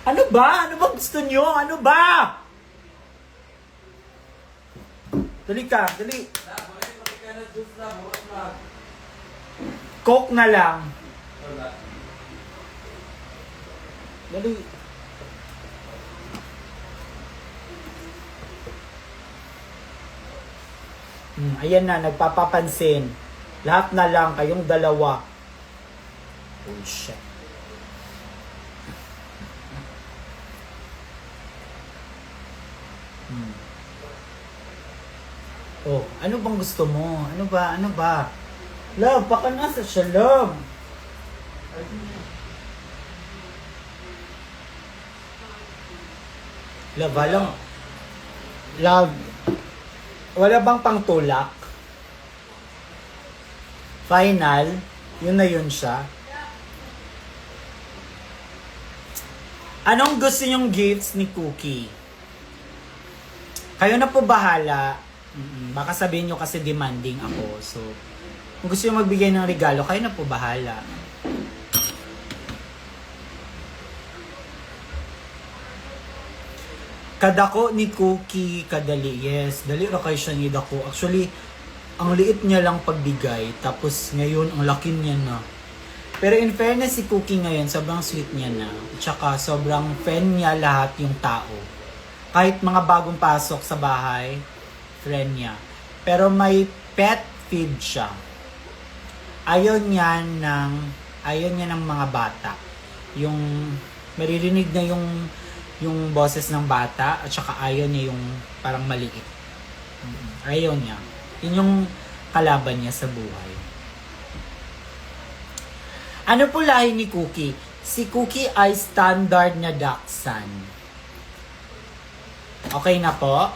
Ano ba? Ano ba gusto nyo? Ano ba? Dali ka, dali. Coke na lang. Dali. Ayan na, nagpapapansin. Lahat na lang, kayong dalawa. Oh, shit. Oh, ano bang gusto mo? Ano ba? Ano ba? Love, baka nasa siya, love. Love, alam. Love, wala bang pangtulak? Final, yun na yun siya. Anong gusto nyong gifts ni Cookie? Kayo na po bahala. Baka sabihin nyo kasi demanding ako. So, kung gusto nyo magbigay ng regalo, kayo na po bahala. Kadako ni Cookie, kadali. Yes, dali ra kayo siya ni Dako. Actually, ang liit niya lang pagbigay. Tapos ngayon, ang laki niya na. Pero in fairness, si Cookie ngayon, sobrang sweet niya na. Tsaka sobrang fan niya lahat yung tao. Kahit mga bagong pasok sa bahay, friend niya. Pero may pet feed siya. Ayaw niya ng mga bata. Yung maririnig na yung boses ng bata at saka ayaw niya yung parang maliit. Ayaw niya. Yun yung kalaban niya sa buhay. Ano po lahi ni Cookie? Si Cookie ay standard na Dachshund. Okay na po?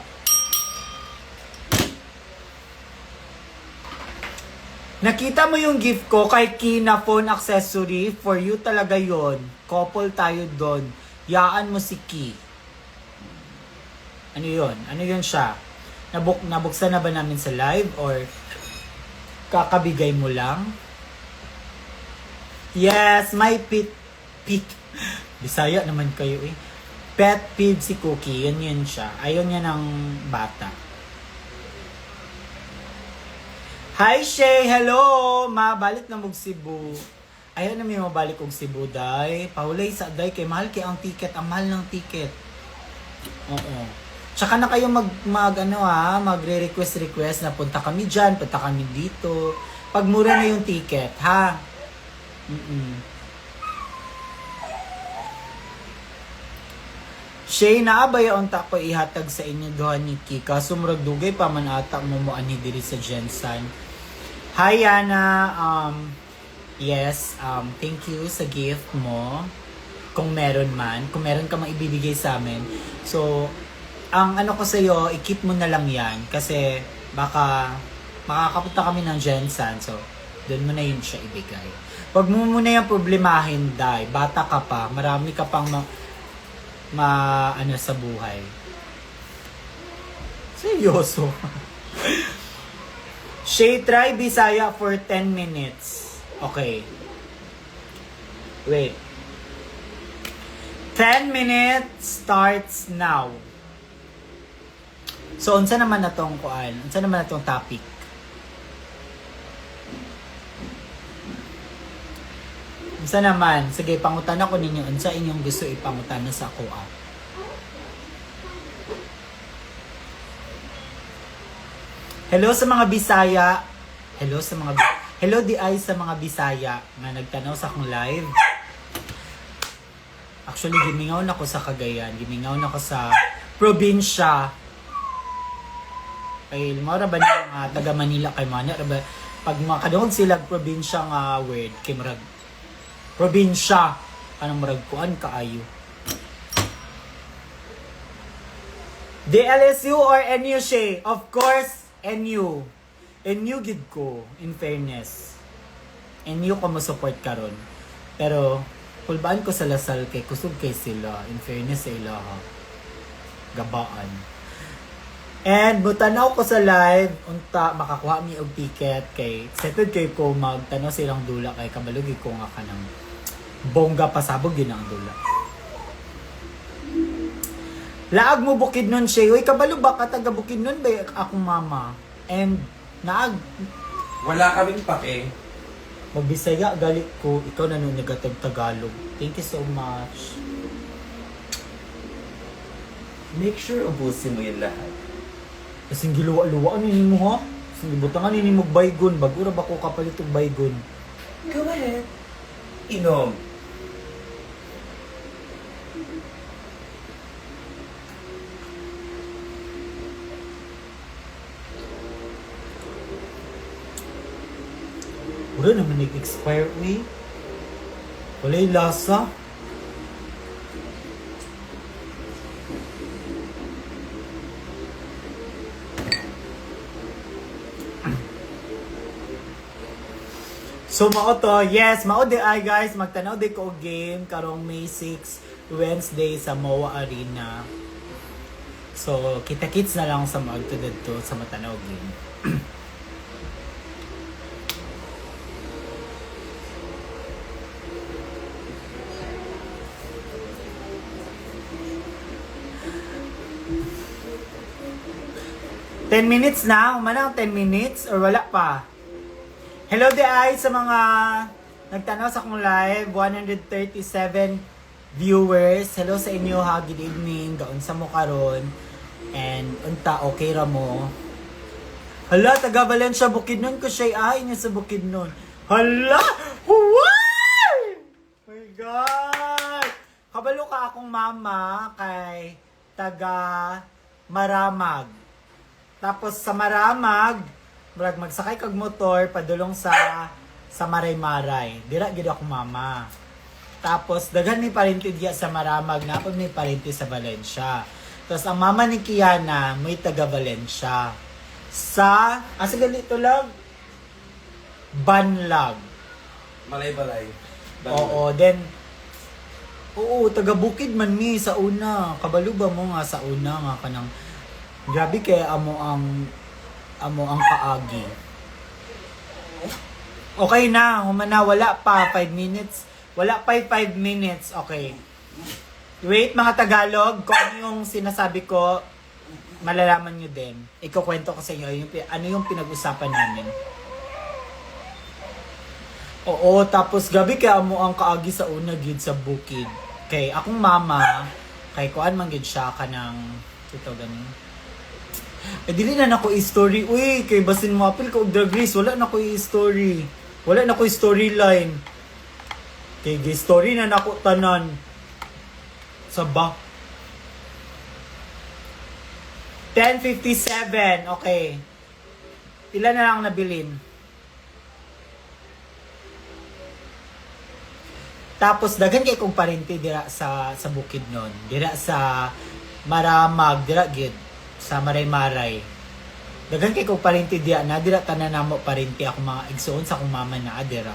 Nakita mo yung gift ko kay Kina phone accessory. For you talaga yon. Couple tayo doon. Yaan mo si Ki. Ano yon? Ano yon siya? Nabuksan na ba namin sa live? Or kakabigay mo lang? Yes, my pet. Bisaya naman kayo eh. Pet peeve si Cookie. Yun siya. Ayaw niya ng bata. Hi, Shay! Hello! Mabalik na mong Cebu. Ayaw na may mabalik kong Cebu, day. Paulay sa day, kay mahal kay ang ticket. Ang mahal ng ticket. Oo. Tsaka na kayo magre-request na punta kami dyan, punta kami dito. Pag mura na yung ticket, ha? Shay, naabaya unta ko ihatag sa inyo doha ni Kika. Sumurag dugay pa man ata mo ani diri sa Jensen. Hi, Yana. Yes, thank you sa gift mo. Kung meron man. Kung meron ka mang ibibigay sa amin. So, ang ano ko sa'yo, i-keep mo na lang yan. Kasi, baka makakapunta kami ng Jensen. So, doon mo na yun siya ibigay. Huwag mo muna yung problemahin, Day. Bata ka pa. Marami ka pang sa buhay. Seryoso. Shay, try Bisaya for 10 minutes. Okay. Wait. 10 minutes starts now. So, unsa naman na tong kuan? Unsa naman na tong topic? Unsa naman? Sige, pangutan ako ninyo. Unsa inyong gusto ipangutan sa ako ah? Hello sa mga Bisaya. Hello di ay sa mga Bisaya nga nagtanaw sa akong live. Actually, gimingaw na ko sa Cagayan. Gimingaw na ko sa probinsya. Ay, mara ba na taga Manila kay Mana? Pag makadungog sila probinsya nga word, kay marag probinsya. Anong marag kuan kaayo? DLSU or NU, Shay? Of course, NU. NU gid ko, in fairness. NU ko mo support karon. Pero, kulbaan ko sa Lasal kay kusog kay sila. In fairness sa ilaha. Gabaan. And butanaw ko sa live, unta makakuha mi og ticket kay settled kay ko magtanaw silang dula kay kabalugi ko nga kanang bongga pasabog yun ang dula. Laag mo Bukidnon siya. Uy, kabalo ba ka taga Bukidnon ba akong mama? And naag Wala kaming pake. Magbisaya galit ko, ikaw na nung negatag Tagalog. Thank you so much. Make sure ubusin mo yung lahat. Kasing giluwa-luwaan nini mo ha? Kasing gibutangan nini mo baygon. Bagura ba ko kapalit og baygon? Go ahead. Inom. Wala naman nag-expire eh. Wala'y lasa. So mao to, yes, mao di ay guys, magtanaw di ko og game karong May 6 Wednesday sa MOA Arena. So kita-kits na lang sa magtudad to sa matanaw game. Ten minutes na, umanang 10 minutes or wala pa. Hello di ay sa mga nagtanaw sa akong live, 137 viewers. Hello sa inyo ha, good evening. Gaon sa mo karon. And unta okay ra mo. Hala, taga Valencia Bukidnon ko siya ay niya sa Bukidnon. Hala! Huway! My God! Kabalo ka akong mama kay taga Maramag. Tapos sa Maramag, magsakay kag motor padulong sa Maray-Maray. Dira gid ako mama. Tapos daghan ni parente diya sa Maramag, napod may parente sa Valencia. Tapos ang mama ni Kiana may taga Valencia. Sa asa ganito lang Banlag. Malay-balay. Oo, then taga Bukid man mi sa una. Kabalo ba mo nga sa una nga kanang grabe kay amo ang kaagi. Okay na, humana, wala pa 5 minutes. Wala pa 5 minutes, okay. Wait, mga Tagalog, kung ano yung sinasabi ko, malalaman nyo din. Ikukwento ko sa inyo, ano yung pinag-usapan namin. Oo, tapos gabi kaya mo ang kaagi sa una gid sa Bukid. Kay akong mama, kay kuan man gid siya kanang ito ganin. Dili na nako i-story. Uy, kay basin mo apil ko og Drag Race, wala na ko i-story. Wala na ko storyline. Kay story na nako tanan. Saba. 10:57. Okay. Ilan na lang nabilin? Tapos daghan kay kong parente dira sa Bukidnon. Dira sa Maramag, dira gid sa Maray-Maray. Daghan kay kong parente diya na dira tanan namo parente ako mga igsoon sa akong mama na adira.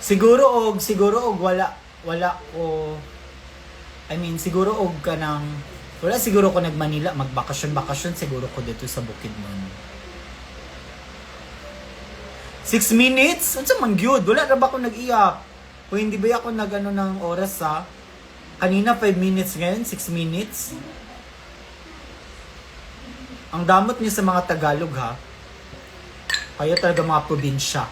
siguro og wala ko, I mean siguro og kanang Wala siguro ko nag-Manila, magbakasyon siguro ko dito sa Bukidnon. 6 minutes? Ano sa mangyod? Wala na ba ako nag-iyak? O hindi ba ako nag-ano ng oras ha? Kanina 5 minutes ngayon, 6 minutes. Ang damot niya sa mga Tagalog ha. Kaya talaga mga probinsya.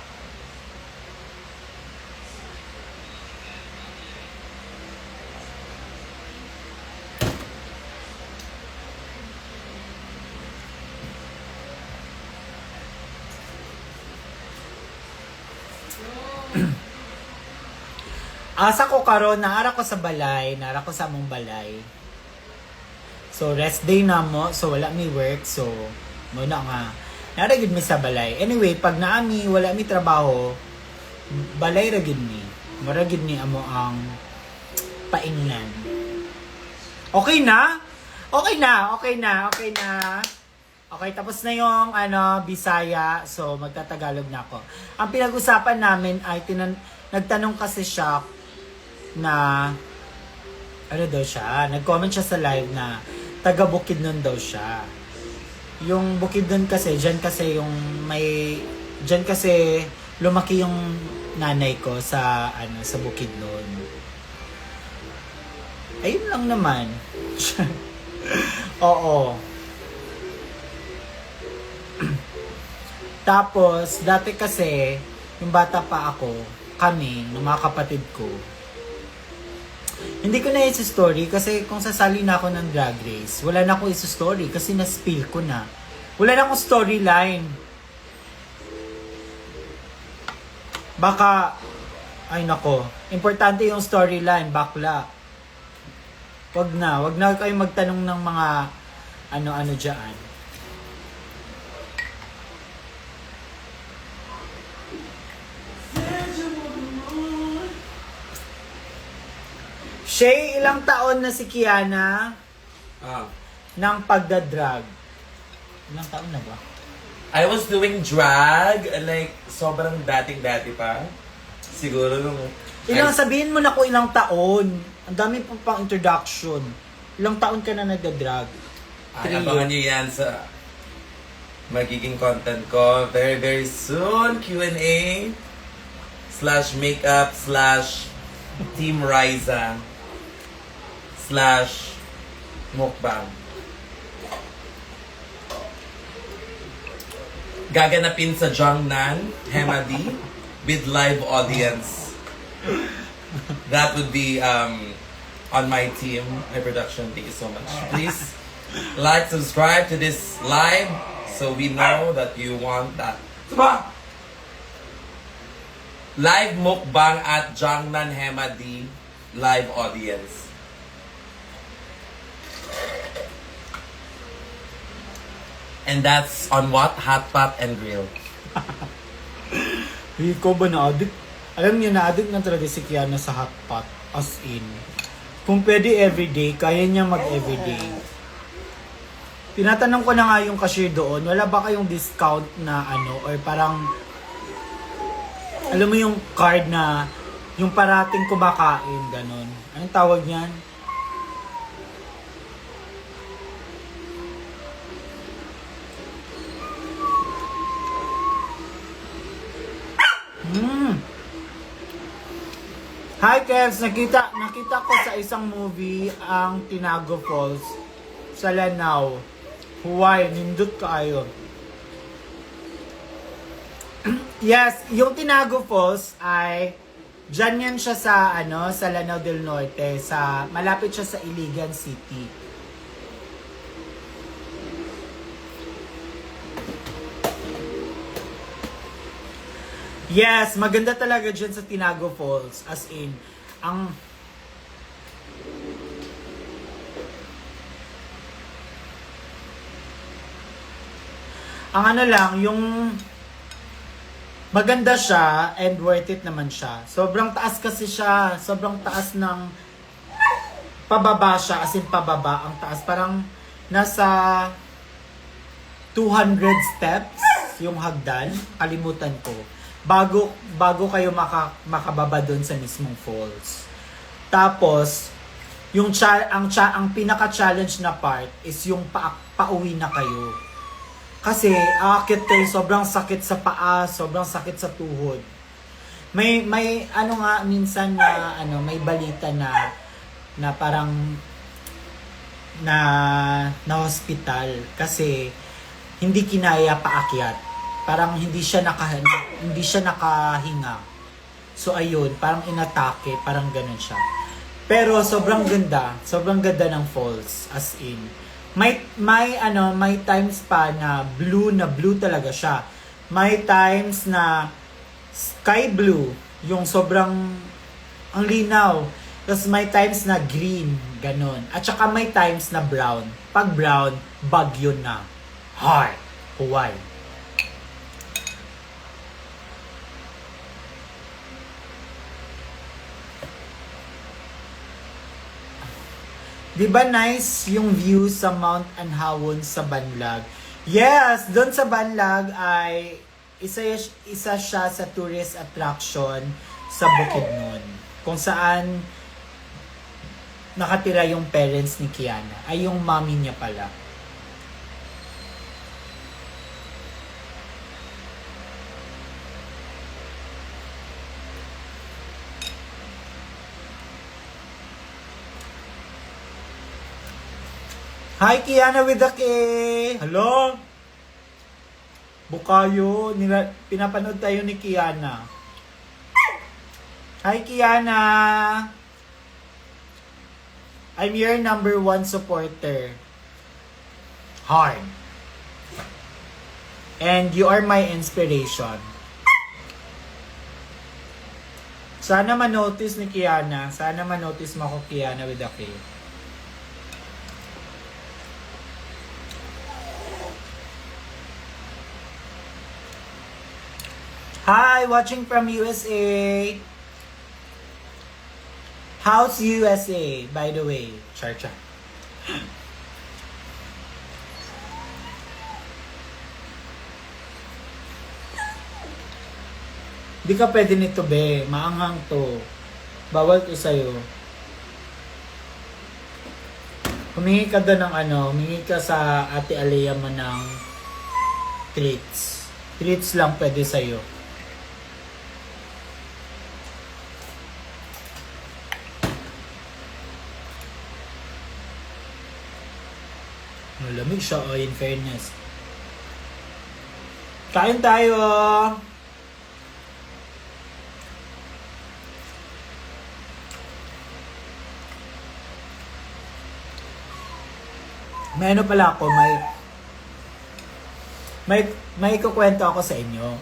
Asa ko karon, naara ko sa balay, naara ko sa among balay. So rest day na mo, so wala mi work, so mo na nga. Naara gid mi sa balay. Anyway, pag naami wala mi trabaho, balay ra gid mi. Mura gid ni amo ang paingnan. Okay na? Okay na, okay na, okay na. Okay, tapos na yung Bisaya, so magtatagalog na ako. Ang pinag-usapan namin ay nagtanong kasi siya na ano daw siya, nag-comment siya sa live na taga Bukidnon daw siya. Yung Bukidnon kasi, dyan kasi lumaki yung nanay ko sa sa Bukidnon. Ayun lang naman. Oo. Tapos, dati kasi, yung bata pa ako, kami, ng mga kapatid ko, hindi ko na story kasi kung sasali na ako ng Drag Race, wala na akong story kasi na-spill ko na. Wala na akong storyline. Baka, ay nako, importante yung storyline, bakla. Wag na kayong magtanong ng mga ano-ano dyan. Shay, ilang taon na si Kiana ng pagdadrag? Ilang taon na ba? I was doing drag, like, sobrang dating-dati pa. Siguro nung... Sabihin mo na ko ilang taon. Ang dami po pang introduction. Ilang taon ka na nagdadrag? Ay, abangan nyo yan sa magiging content ko very, very soon. Q&A /makeup /Team Riza /mukbang. Gaganapin sa Jangnan, Hemadi, with live audience. That would be on my team, my production. Thank you so much. Please like, subscribe to this live so we know that you want that. Diba? Live mukbang at Jangnan Hemadi live audience. And that's on what? Hot Pot and Grill. Ikaw ba na-addict? Alam niyo, na-addict na talaga si Kiana sa hot pot. As in. Kung pwede everyday, kaya niya mag-everyday. Tinatanong ko na nga yung cashier doon, wala ba kayong discount na or parang, alam mo yung card na yung parating kumakain, ganon. Anong tawag niyan? Hi Kevs, nakita ko sa isang movie ang Tinago Falls sa Lanao. Huwag, nindot kaayo. Yes, yung Tinago Falls ay dyan yan siya sa sa Lanao del Norte, malapit siya sa Iligan City. Yes, maganda talaga dyan sa Tinago Falls. As in, ang lang, yung maganda siya and worth it naman siya. Sobrang taas kasi siya. Sobrang taas ng pababa siya. As in, pababa. Ang taas. Parang nasa 200 steps yung hagdan. Kalimutan ko. Bago kayo makababa doon sa mismong falls. Tapos, ang pinaka-challenge na part is yung pauwi na kayo. Kasi aakit kayo, sobrang sakit sa paa, sobrang sakit sa tuhod. May ano nga minsan na may balita na parang na hospital kasi hindi kinaya paakyat. Parang hindi siya nakahinga. So ayun, parang inatake, parang ganun siya. Pero sobrang ganda ng falls, as in. May times pa na blue talaga siya. May times na sky blue, yung sobrang ang linaw. Tapos may times na green, ganun. At saka may times na brown. Pag brown, bagyo na. Hard. Huwag. Di ba nice yung view sa Mount Anhawon sa Banlag? Yes, doon sa Banlag ay isa siya sa tourist attraction sa Bukidnon. Kung saan nakatira yung parents ni Kiana. Ay yung mommy niya pala. Hi, Kiana with the K! Hello? Bukayo, pinapanood tayo ni Kiana. Hi, Kiana! I'm your number 1 supporter. Hard. And you are my inspiration. Sana ma-notice ni Kiana. Sana ma-notice mo ako, Kiana with the K. Hi, watching from USA. How's USA, by the way? Char. Di ka pwede nito, be. Maanghang to. Bawal to sa'yo. Humingi ka doon ng humingi ka sa Ate Alea mo ng treats. Treats lang pwede sa'yo. Malamig siya, in fairness. Kain tayo! May pala ako, may ikukwento ako sa inyo.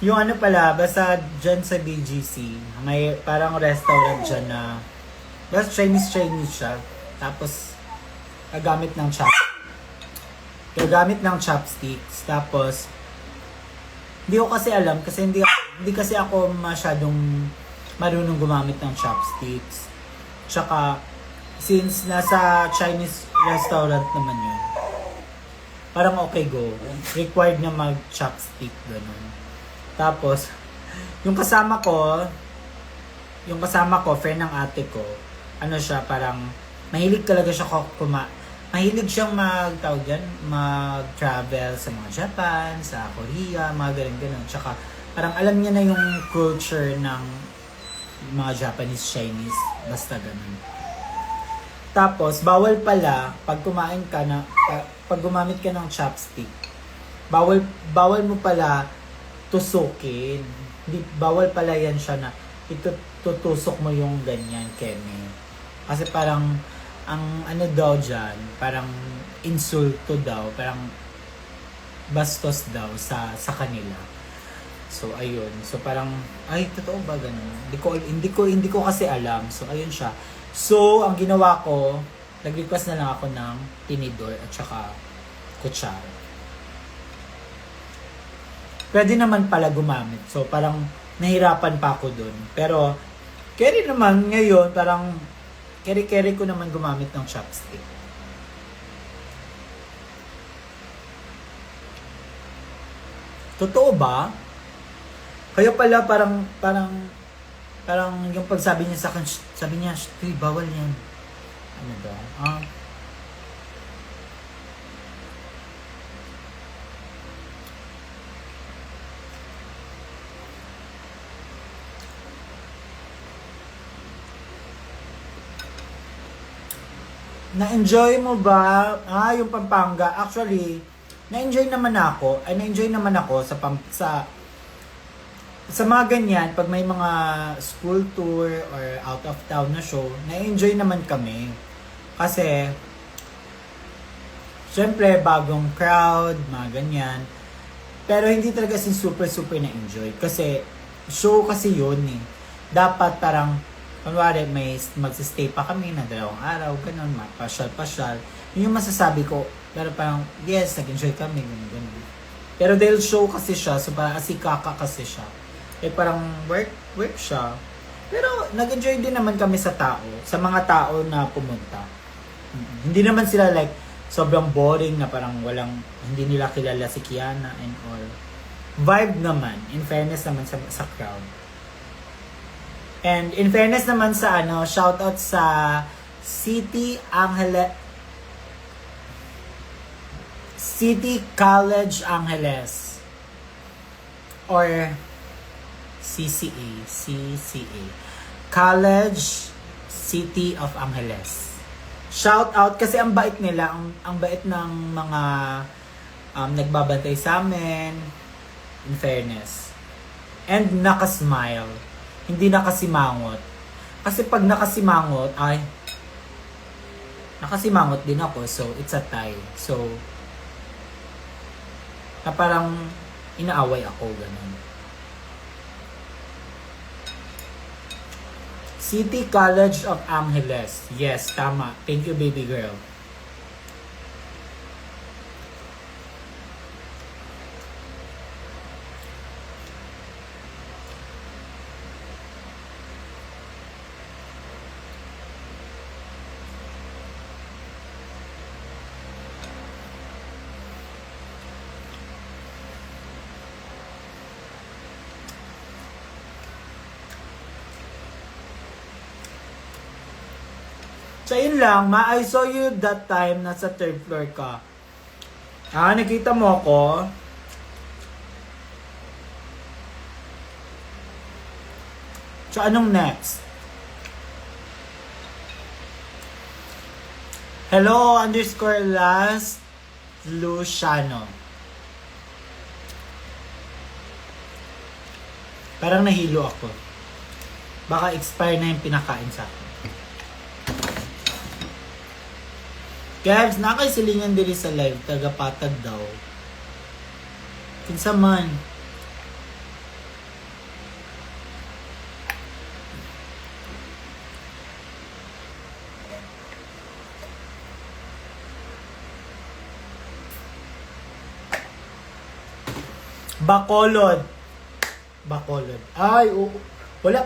Yung pala, basta dyan sa BGC, may parang restaurant dyan na, basta Chinese siya. Tapos, gagamit ng chopsticks. Tapos, hindi ko kasi alam kasi hindi kasi ako masyadong marunong gumamit ng chopsticks. Tsaka, since nasa Chinese restaurant naman yun, parang okay go. Required na mag-chopstick, ganun. Tapos, yung kasama ko, friend ng ate ko, siya, parang, mahilig talaga siya mahilig siyang mag-travel sa mga Japan, sa Korea, mga ganun. Tsaka, parang alam niya na yung culture ng mga Japanese, Chinese, basta ganun. Tapos, bawal pala, pag gumamit ka ng chopstick, bawal mo pala tusukin. Bawal pala yan siya na tutusok mo yung ganyan, Kemi. Kasi parang, ang daw dyan, parang insulto daw, parang bastos daw sa kanila. So, ayun. So, parang, ay, totoo ba ganun? Hindi ko kasi alam. So, ayun siya. So, ang ginawa ko, nag-request na lang ako ng tinidor at saka kutsara. Pwede naman pala gumamit. So, parang nahirapan pa ako dun. Pero, carry naman ngayon, parang carry ko naman gumamit ng chopstick. Totoo ba? Kaya pala parang Parang yung pagsabi niya sa akin, sabi niya, "Uy, bawal yan." Ano daw? Na-enjoy mo ba? Yung Pampanga. Actually, na-enjoy naman ako. Na-enjoy naman ako sa mga ganyan, pag may mga school tour or out of town na show, na-enjoy naman kami. Kasi, syempre, bagong crowd, mga ganyan. Pero hindi talaga super na-enjoy. Kasi, show kasi yun eh. Dapat parang, kunwari, may magsistay pa kami na 2 araw, ganun, pasyal-pasyal. Yun yung masasabi ko. Pero parang, yes, nag-enjoy kami, ganun. Pero dahil show kasi siya, so parang asikaka kasi siya. Parang work siya. Pero nag-enjoy din naman kami sa tao, sa mga tao na pumunta. Hindi naman sila like, sobrang boring na parang hindi nila kilala si Kiana and all. Vibe naman, in fairness naman sa crowd. And in fairness naman sa shoutout sa City College Angeles or CCA College City of Angeles. Shout out kasi ang bait nila, ang bait ng mga nagbabantay sa amin, in fairness. And nakasmile. Hindi nakasimangot. Kasi pag nakasimangot din ako, so it's a tie. So na parang inaaway ako, ganun. City College of Angeles. Yes, tama. Thank you, baby girl. So, yun lang. I saw you that time nasa 3rd floor ka. Nakita mo ako. So, anong next? Hello, _last Luciano. Parang nahilo ako. Baka expire na yung pinakain sa akin. Guys, nakasilingan diri sa live, tagapatag daw. Kinsa man. Bacolod. Ay, wala.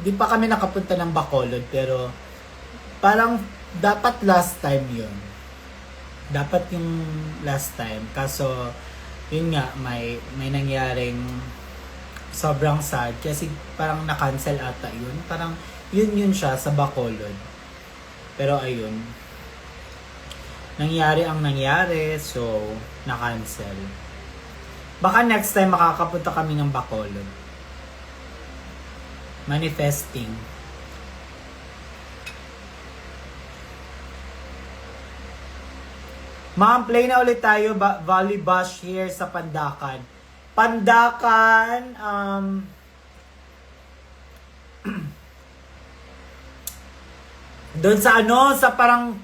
Di pa kami nakapunta ng Bacolod, pero parang dapat last time yun. Dapat yung last time. Kaso, yun nga, may nangyaring sobrang sad. Kasi parang na-cancel ata yun. Parang yun siya sa Bacolod. Pero ayun. Nangyari ang nangyari. So, na-cancel. Baka next time makakapunta kami ng Bacolod. Manifesting. Ma'am, play na ulit tayo. Volley Bash here sa Pandacan. Doon sa sa parang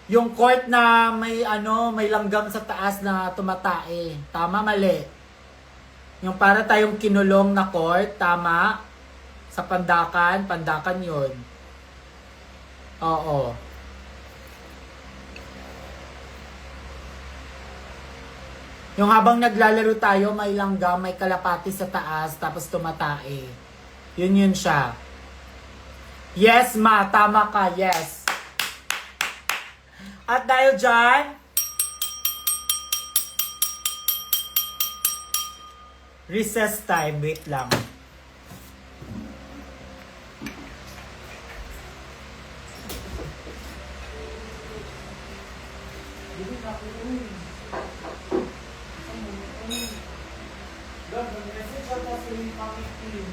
yung court na may langgam sa taas na tumatae. Tama, mali. Yung para tayong kinulong na court, tama? Sa Pandacan yun. Oo. Yung habang naglalaro tayo, may langgam, may kalapati sa taas, tapos tumatae. Yun siya. Yes, ma. Tama ka. Yes. At dahil dyan, recess time. Wait lang. Dili na ako, uy. Gab, mag-message ako sa yung pamitin.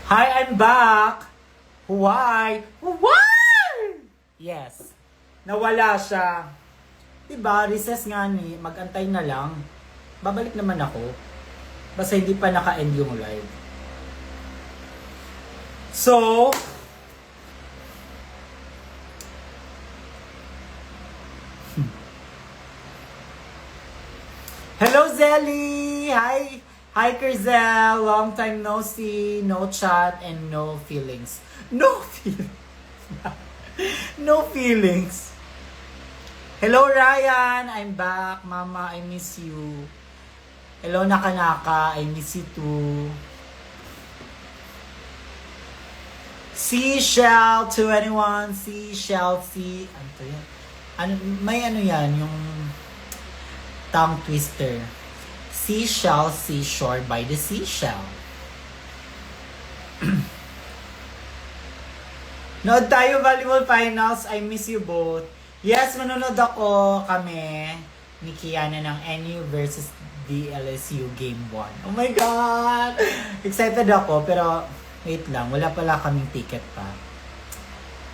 Hi, I'm back! Why? Why? Yes. Nawala siya. Diba, recess nga ni, mag-antay na lang. Babalik naman ako. Basta hindi pa naka-end yung live. So, hello, Zelly! Hi! Hi, Kerzel! Long time no see, no chat, and no feelings. No feelings! No feelings! Hello, Ryan! I'm back. Mama, I miss you. Hello, Nakanaka. I miss you too. Seashell 221. Seashell C. Ano to yan? May ano yan, yung tongue twister. Seashell, seashore by the seashell. Nood tayo volleyball finals. I miss you both. Yes, manonood ako kami ni Kiana ng NU versus DLSU Game 1. Oh my God! Excited ako, pero wait lang. Wala pala kaming ticket pa.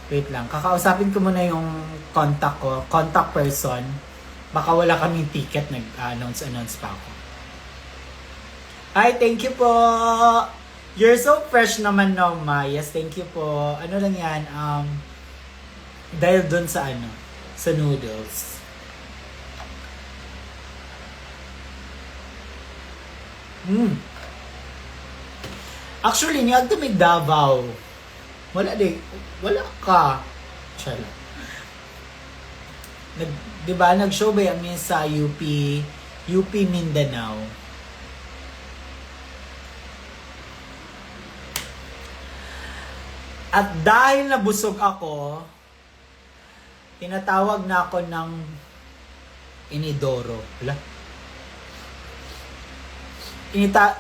Wait lang. Kakausapin ko muna yung contact person. Baka wala kaming ticket. Nag-announce pa ako. Hi, thank you po. You're so fresh naman, Noma. Yes, thank you po. Ano lang yan, dahil dun sa sa noodles. Actually, niyag to may Davao. Wala ka. Chala. Diba, nag-show ba yung sa UP Mindanao? At dahil nabusog ako, tinatawag na ako ng inidoro. Wala.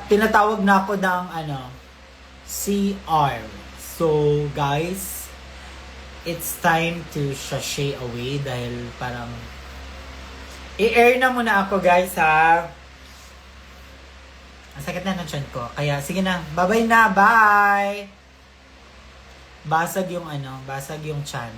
Tinatawag na ako ng CR. So, guys, it's time to sashay away dahil parang i-air na muna ako, guys, ha? Ang sakit na ng tiyan ko. Kaya, sige na. Bye-bye na. Bye! Basag yung basag yung tiyan.